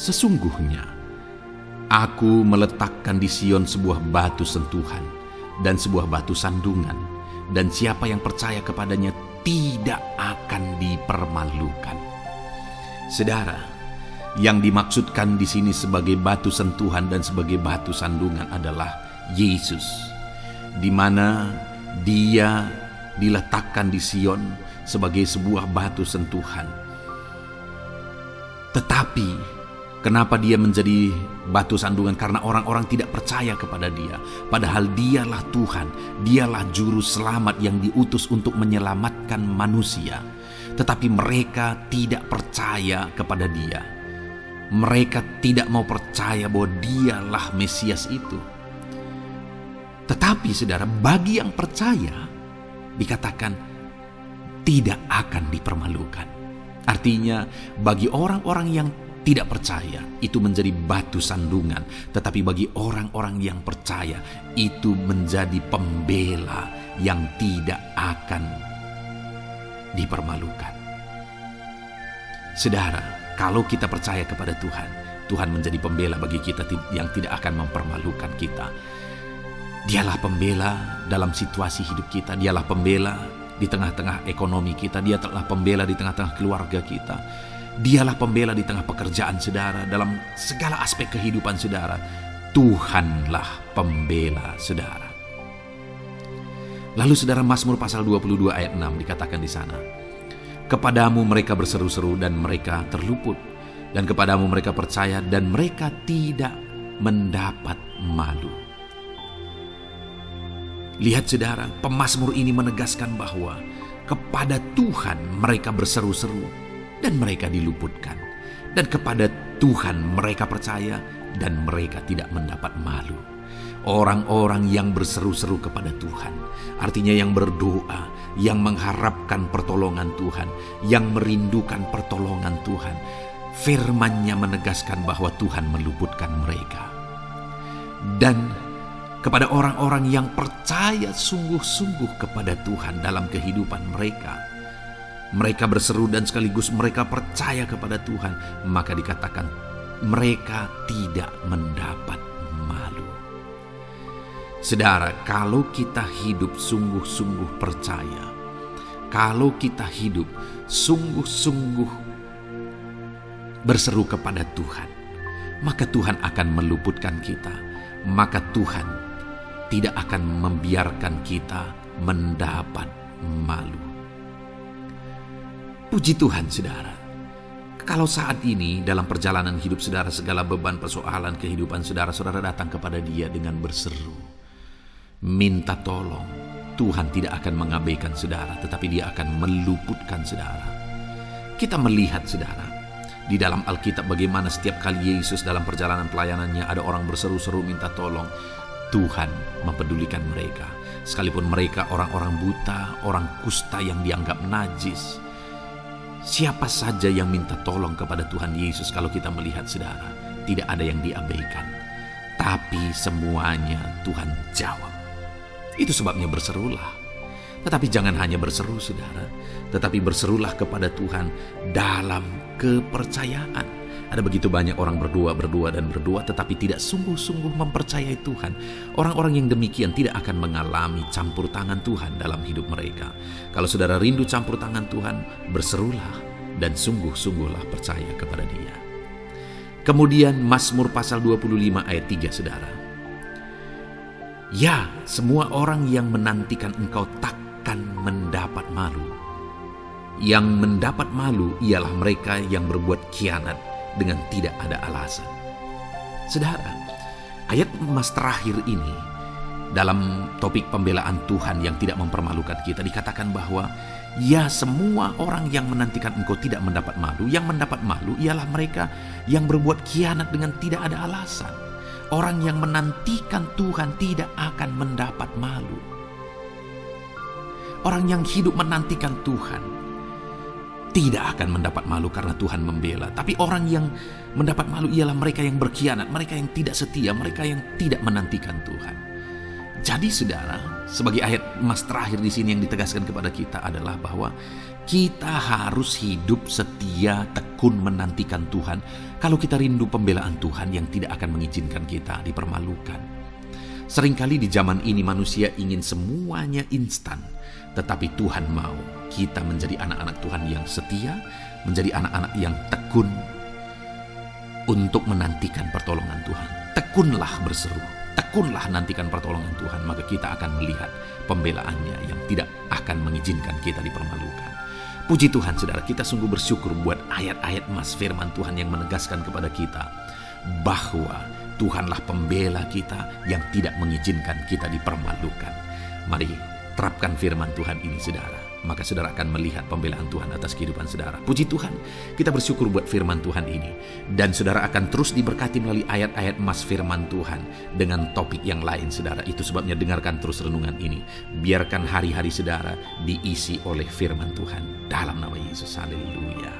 sesungguhnya Aku meletakkan di Sion sebuah batu sentuhan dan sebuah batu sandungan, dan siapa yang percaya kepadanya tidak akan dipermalukan. Saudara, yang dimaksudkan di sini sebagai batu sentuhan dan sebagai batu sandungan adalah Yesus, di mana Dia diletakkan di Sion sebagai sebuah batu sentuhan. Tetapi kenapa Dia menjadi batu sandungan? Karena orang-orang tidak percaya kepada Dia. Padahal Dialah Tuhan, Dialah juru selamat yang diutus untuk menyelamatkan manusia. Tetapi mereka tidak percaya kepada Dia. Mereka tidak mau percaya bahwa Dialah Mesias itu. Tetapi saudara, bagi yang percaya dikatakan tidak akan dipermalukan. Artinya bagi orang-orang yang tidak percaya itu menjadi batu sandungan, tetapi bagi orang-orang yang percaya itu menjadi pembela yang tidak akan dipermalukan. Saudara, kalau kita percaya kepada Tuhan, Tuhan menjadi pembela bagi kita yang tidak akan mempermalukan kita. Dialah pembela dalam situasi hidup kita, Dialah pembela di tengah-tengah ekonomi kita, Dialah pembela di tengah-tengah keluarga kita, Dialah pembela di tengah pekerjaan saudara, dalam segala aspek kehidupan saudara. Tuhanlah pembela saudara. Lalu saudara, Mazmur pasal 22 ayat 6 dikatakan di sana, kepadamu mereka berseru-seru dan mereka terluput, dan kepadamu mereka percaya dan mereka tidak mendapat malu. Lihat saudara, pemazmur ini menegaskan bahwa kepada Tuhan mereka berseru-seru dan mereka diluputkan, dan kepada Tuhan mereka percaya dan mereka tidak mendapat malu. Orang-orang yang berseru-seru kepada Tuhan, artinya yang berdoa, yang mengharapkan pertolongan Tuhan, yang merindukan pertolongan Tuhan, firman-Nya menegaskan bahwa Tuhan meluputkan mereka. Dan kepada orang-orang yang percaya sungguh-sungguh kepada Tuhan dalam kehidupan mereka, mereka berseru dan sekaligus mereka percaya kepada Tuhan, maka dikatakan mereka tidak mendapat malu. Saudara, kalau kita hidup sungguh-sungguh percaya, kalau kita hidup sungguh-sungguh berseru kepada Tuhan, maka Tuhan akan meluputkan kita, maka Tuhan tidak akan membiarkan kita mendapat malu. Puji Tuhan saudara, kalau saat ini dalam perjalanan hidup saudara, segala beban persoalan kehidupan saudara, saudara datang kepada Dia dengan berseru, minta tolong, Tuhan tidak akan mengabaikan saudara, tetapi Dia akan meluputkan saudara. Kita melihat saudara, di dalam Alkitab bagaimana setiap kali Yesus dalam perjalanan pelayanannya ada orang berseru-seru minta tolong, Tuhan mempedulikan mereka. Sekalipun mereka orang-orang buta, orang kusta yang dianggap najis, siapa saja yang minta tolong kepada Tuhan Yesus, kalau kita melihat saudara, tidak ada yang diabaikan, tapi semuanya Tuhan jawab. Itu sebabnya berserulah. Tetapi jangan hanya berseru saudara, tetapi berserulah kepada Tuhan dalam kepercayaan. Ada begitu banyak orang berdoa, tetapi tidak sungguh-sungguh mempercayai Tuhan. Orang-orang yang demikian tidak akan mengalami campur tangan Tuhan dalam hidup mereka. Kalau saudara rindu campur tangan Tuhan, berserulah dan sungguh-sungguhlah percaya kepada Dia. Kemudian Mazmur pasal 25 ayat 3 saudara. Ya, semua orang yang menantikan Engkau takkan mendapat malu. Yang mendapat malu ialah mereka yang berbuat khianat dengan tidak ada alasan. Saudara, ayat emas terakhir ini dalam topik pembelaan Tuhan yang tidak mempermalukan kita, dikatakan bahwa ya, semua orang yang menantikan Engkau tidak mendapat malu. Yang mendapat malu ialah mereka yang berbuat khianat dengan tidak ada alasan. Orang yang menantikan Tuhan tidak akan mendapat malu. Orang yang hidup menantikan Tuhan tidak akan mendapat malu karena Tuhan membela. Tapi orang yang mendapat malu ialah mereka yang berkhianat, mereka yang tidak setia, mereka yang tidak menantikan Tuhan. Jadi saudara, sebagai ayat emas terakhir di sini yang ditegaskan kepada kita adalah bahwa kita harus hidup setia, tekun menantikan Tuhan. Kalau kita rindu pembelaan Tuhan yang tidak akan mengizinkan kita dipermalukan. Seringkali di zaman ini manusia ingin semuanya instan, tetapi Tuhan mau kita menjadi anak-anak Tuhan yang setia, menjadi anak-anak yang tekun untuk menantikan pertolongan Tuhan. Tekunlah berseru, tekunlah nantikan pertolongan Tuhan, maka kita akan melihat pembelaannya yang tidak akan mengizinkan kita dipermalukan. Puji Tuhan saudara, kita sungguh bersyukur buat ayat-ayat emas firman Tuhan yang menegaskan kepada kita bahwa Tuhanlah pembela kita yang tidak mengizinkan kita dipermalukan. Mari terapkan firman Tuhan ini saudara, maka saudara akan melihat pembelaan Tuhan atas kehidupan saudara. Puji Tuhan, kita bersyukur buat firman Tuhan ini. Dan saudara akan terus diberkati melalui ayat-ayat emas firman Tuhan dengan topik yang lain saudara. Itu sebabnya dengarkan terus renungan ini. Biarkan hari-hari saudara diisi oleh firman Tuhan. Dalam nama Yesus, haleluya.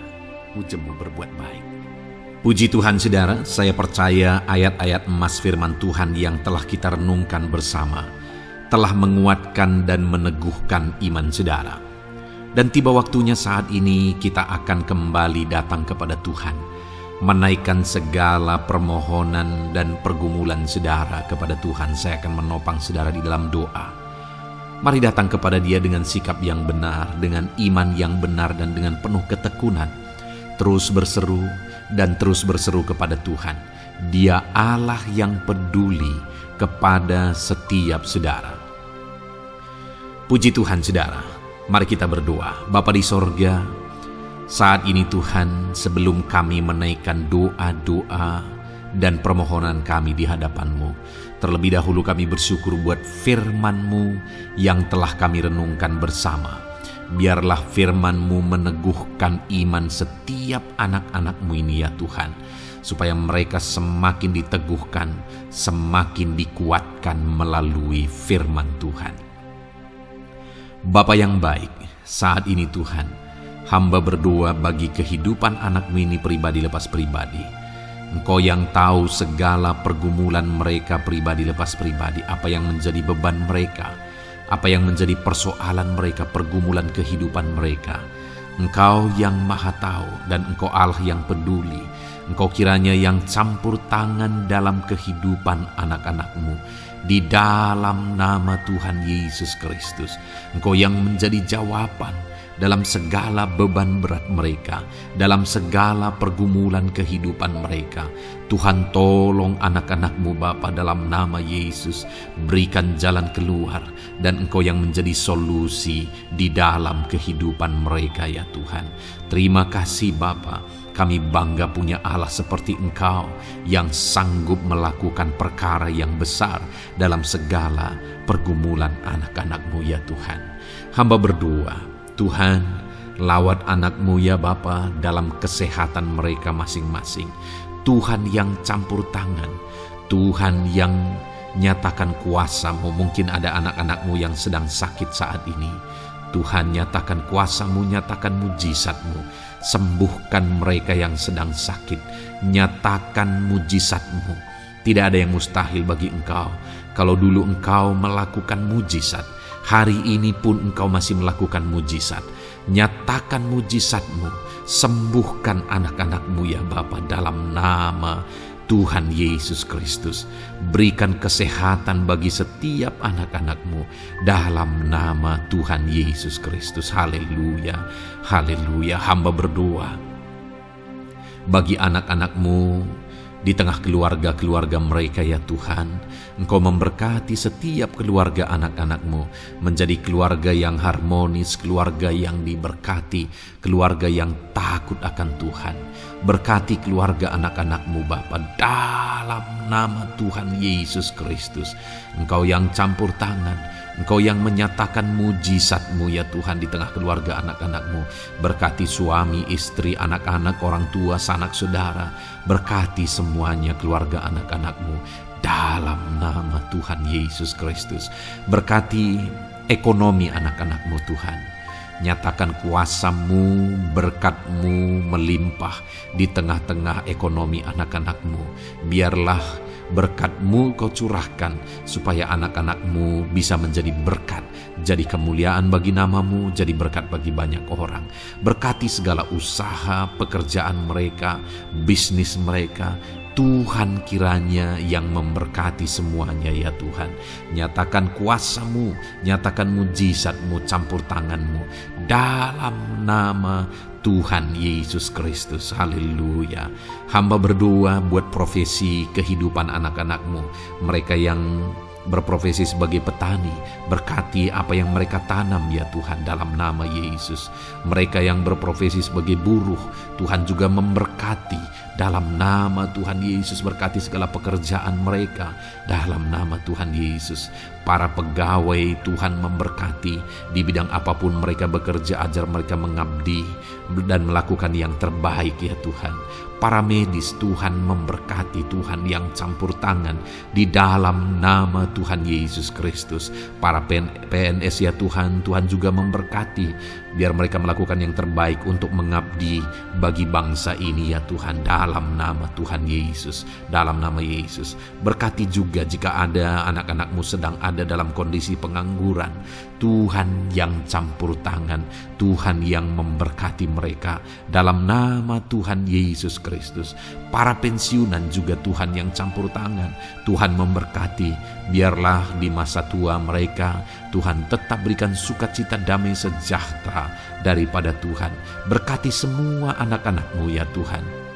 Ujungmu berbuat baik. Puji Tuhan saudara, saya percaya ayat-ayat emas firman Tuhan yang telah kita renungkan bersama telah menguatkan dan meneguhkan iman saudara. Dan tiba waktunya saat ini kita akan kembali datang kepada Tuhan, menaikkan segala permohonan dan pergumulan saudara kepada Tuhan. Saya akan menopang saudara di dalam doa. Mari datang kepada Dia dengan sikap yang benar, dengan iman yang benar, dan dengan penuh ketekunan. Terus berseru dan terus berseru kepada Tuhan. Dia Allah yang peduli kepada setiap saudara. Puji Tuhan saudara, mari kita berdoa. Bapa di sorga, saat ini Tuhan, sebelum kami menaikkan doa-doa dan permohonan kami di hadapan-Mu, terlebih dahulu kami bersyukur buat firman-Mu yang telah kami renungkan bersama. Biarlah firman-Mu meneguhkan iman setiap anak-anak-Mu ini ya Tuhan, supaya mereka semakin diteguhkan, semakin dikuatkan melalui firman Tuhan. Bapa yang baik, saat ini Tuhan, hamba berdoa bagi kehidupan anak-Mu ini pribadi lepas pribadi. Engkau yang tahu segala pergumulan mereka pribadi lepas pribadi, apa yang menjadi beban mereka, apa yang menjadi persoalan mereka, pergumulan kehidupan mereka. Engkau yang maha tahu dan Engkau Allah yang peduli. Engkau kiranya yang campur tangan dalam kehidupan anak-anak-Mu. Di dalam nama Tuhan Yesus Kristus, Engkau yang menjadi jawaban dalam segala beban berat mereka, dalam segala pergumulan kehidupan mereka. Tuhan tolong anak-anak-Mu Bapa dalam nama Yesus, berikan jalan keluar, dan Engkau yang menjadi solusi di dalam kehidupan mereka ya Tuhan. Terima kasih Bapa, kami bangga punya Allah seperti Engkau yang sanggup melakukan perkara yang besar dalam segala pergumulan anak-anak-Mu ya Tuhan. Hamba berdoa, Tuhan, lawat anak-Mu ya Bapa dalam kesehatan mereka masing-masing. Tuhan yang campur tangan, Tuhan yang nyatakan kuasa-Mu. Mungkin ada anak-anak-Mu yang sedang sakit saat ini. Tuhan, nyatakan kuasa-Mu, nyatakan mujizat-Mu. Sembuhkan mereka yang sedang sakit. Nyatakan mujizat-Mu. Tidak ada yang mustahil bagi Engkau. Kalau dulu Engkau melakukan mujizat, hari ini pun Engkau masih melakukan mujizat. Nyatakan mujizat-Mu, sembuhkan anak-anak-Mu ya Bapa dalam nama Tuhan Yesus Kristus. Berikan kesehatan bagi setiap anak-anak-Mu dalam nama Tuhan Yesus Kristus. Haleluya, haleluya. Hamba berdoa bagi anak-anak-Mu di tengah keluarga-keluarga mereka ya Tuhan. Engkau memberkati setiap keluarga anak-anak-Mu menjadi keluarga yang harmonis, keluarga yang diberkati, keluarga yang takut akan Tuhan. Berkati keluarga anak-anak-Mu Bapa dalam nama Tuhan Yesus Kristus. Engkau yang campur tangan, Engkau yang menyatakan mujizat-Mu ya Tuhan di tengah keluarga anak-anak-Mu. Berkati suami, istri, anak-anak, orang tua, sanak saudara. Berkati semuanya keluarga anak-anak-Mu dalam nama Tuhan Yesus Kristus. Berkati ekonomi anak-anak-Mu Tuhan. Nyatakan kuasa-Mu, berkat-Mu melimpah di tengah-tengah ekonomi anak-anak-Mu. Biarlah Berkat-Mu Kau curahkan supaya anak-anak-Mu bisa menjadi berkat, jadi kemuliaan bagi nama-Mu, jadi berkat bagi banyak orang. Berkati segala usaha, pekerjaan mereka, bisnis mereka. Tuhan kiranya yang memberkati semuanya ya Tuhan. Nyatakan kuasa-Mu, nyatakan mujizat-Mu, campur tangan-Mu dalam nama Tuhan Yesus Kristus. Haleluya. Hamba berdoa buat profesi kehidupan anak-anak-Mu, mereka yang berprofesi sebagai petani, berkati apa yang mereka tanam ya Tuhan dalam nama Yesus. Mereka yang berprofesi sebagai buruh, Tuhan juga memberkati dalam nama Tuhan Yesus. Berkati segala pekerjaan mereka dalam nama Tuhan Yesus. Para pegawai Tuhan memberkati di bidang apapun mereka bekerja, ajar mereka mengabdi dan melakukan yang terbaik ya Tuhan. Para medis Tuhan memberkati, Tuhan yang campur tangan di dalam nama Tuhan Yesus Kristus. Para PNS ya Tuhan, Tuhan juga memberkati biar mereka melakukan yang terbaik untuk mengabdi bagi bangsa ini ya Tuhan dalam nama Tuhan Yesus. Dalam nama Yesus. Berkati juga jika ada anak-anak-Mu sedang ada dalam kondisi pengangguran, Tuhan yang campur tangan, Tuhan yang memberkati mereka dalam nama Tuhan Yesus Kristus. Para pensiunan juga Tuhan yang campur tangan, Tuhan memberkati. Biarlah di masa tua mereka Tuhan tetap berikan sukacita, damai sejahtera daripada Tuhan. Berkati semua anak-anak-Mu ya Tuhan.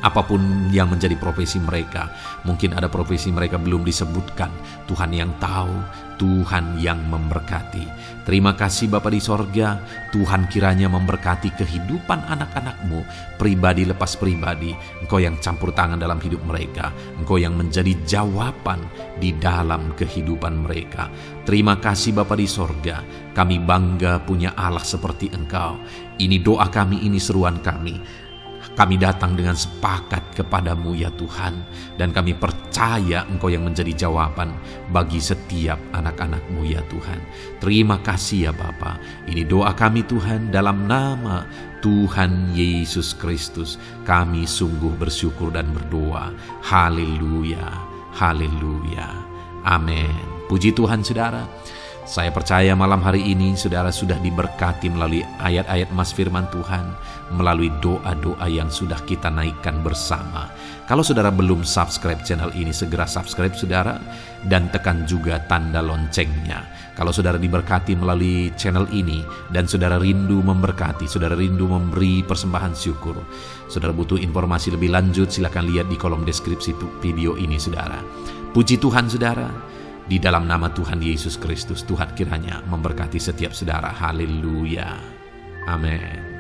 Apapun yang menjadi profesi mereka, mungkin ada profesi mereka belum disebutkan, Tuhan yang tahu, Tuhan yang memberkati. Terima kasih Bapa di sorga, Tuhan kiranya memberkati kehidupan anak-anak-Mu, pribadi lepas pribadi. Engkau yang campur tangan dalam hidup mereka, Engkau yang menjadi jawaban di dalam kehidupan mereka. Terima kasih Bapa di sorga, kami bangga punya Allah seperti Engkau. Ini doa kami, ini seruan kami. Kami datang dengan sepakat kepadamu ya Tuhan, dan kami percaya Engkau yang menjadi jawaban bagi setiap anak-anak-Mu ya Tuhan. Terima kasih ya Bapa. Ini doa kami Tuhan dalam nama Tuhan Yesus Kristus. Kami sungguh bersyukur dan berdoa. Haleluya, haleluya, amin. Puji Tuhan saudara. Saya percaya malam hari ini saudara sudah diberkati melalui ayat-ayat Mas Firman Tuhan, melalui doa-doa yang sudah kita naikkan bersama. Kalau saudara belum subscribe channel ini, segera subscribe saudara, dan tekan juga tanda loncengnya. Kalau saudara diberkati melalui channel ini dan saudara rindu memberkati, saudara rindu memberi persembahan syukur, saudara butuh informasi lebih lanjut, silakan lihat di kolom deskripsi video ini saudara. Puji Tuhan saudara. Di dalam nama Tuhan Yesus Kristus, Tuhan kiranya memberkati setiap saudara. Haleluya. Amin.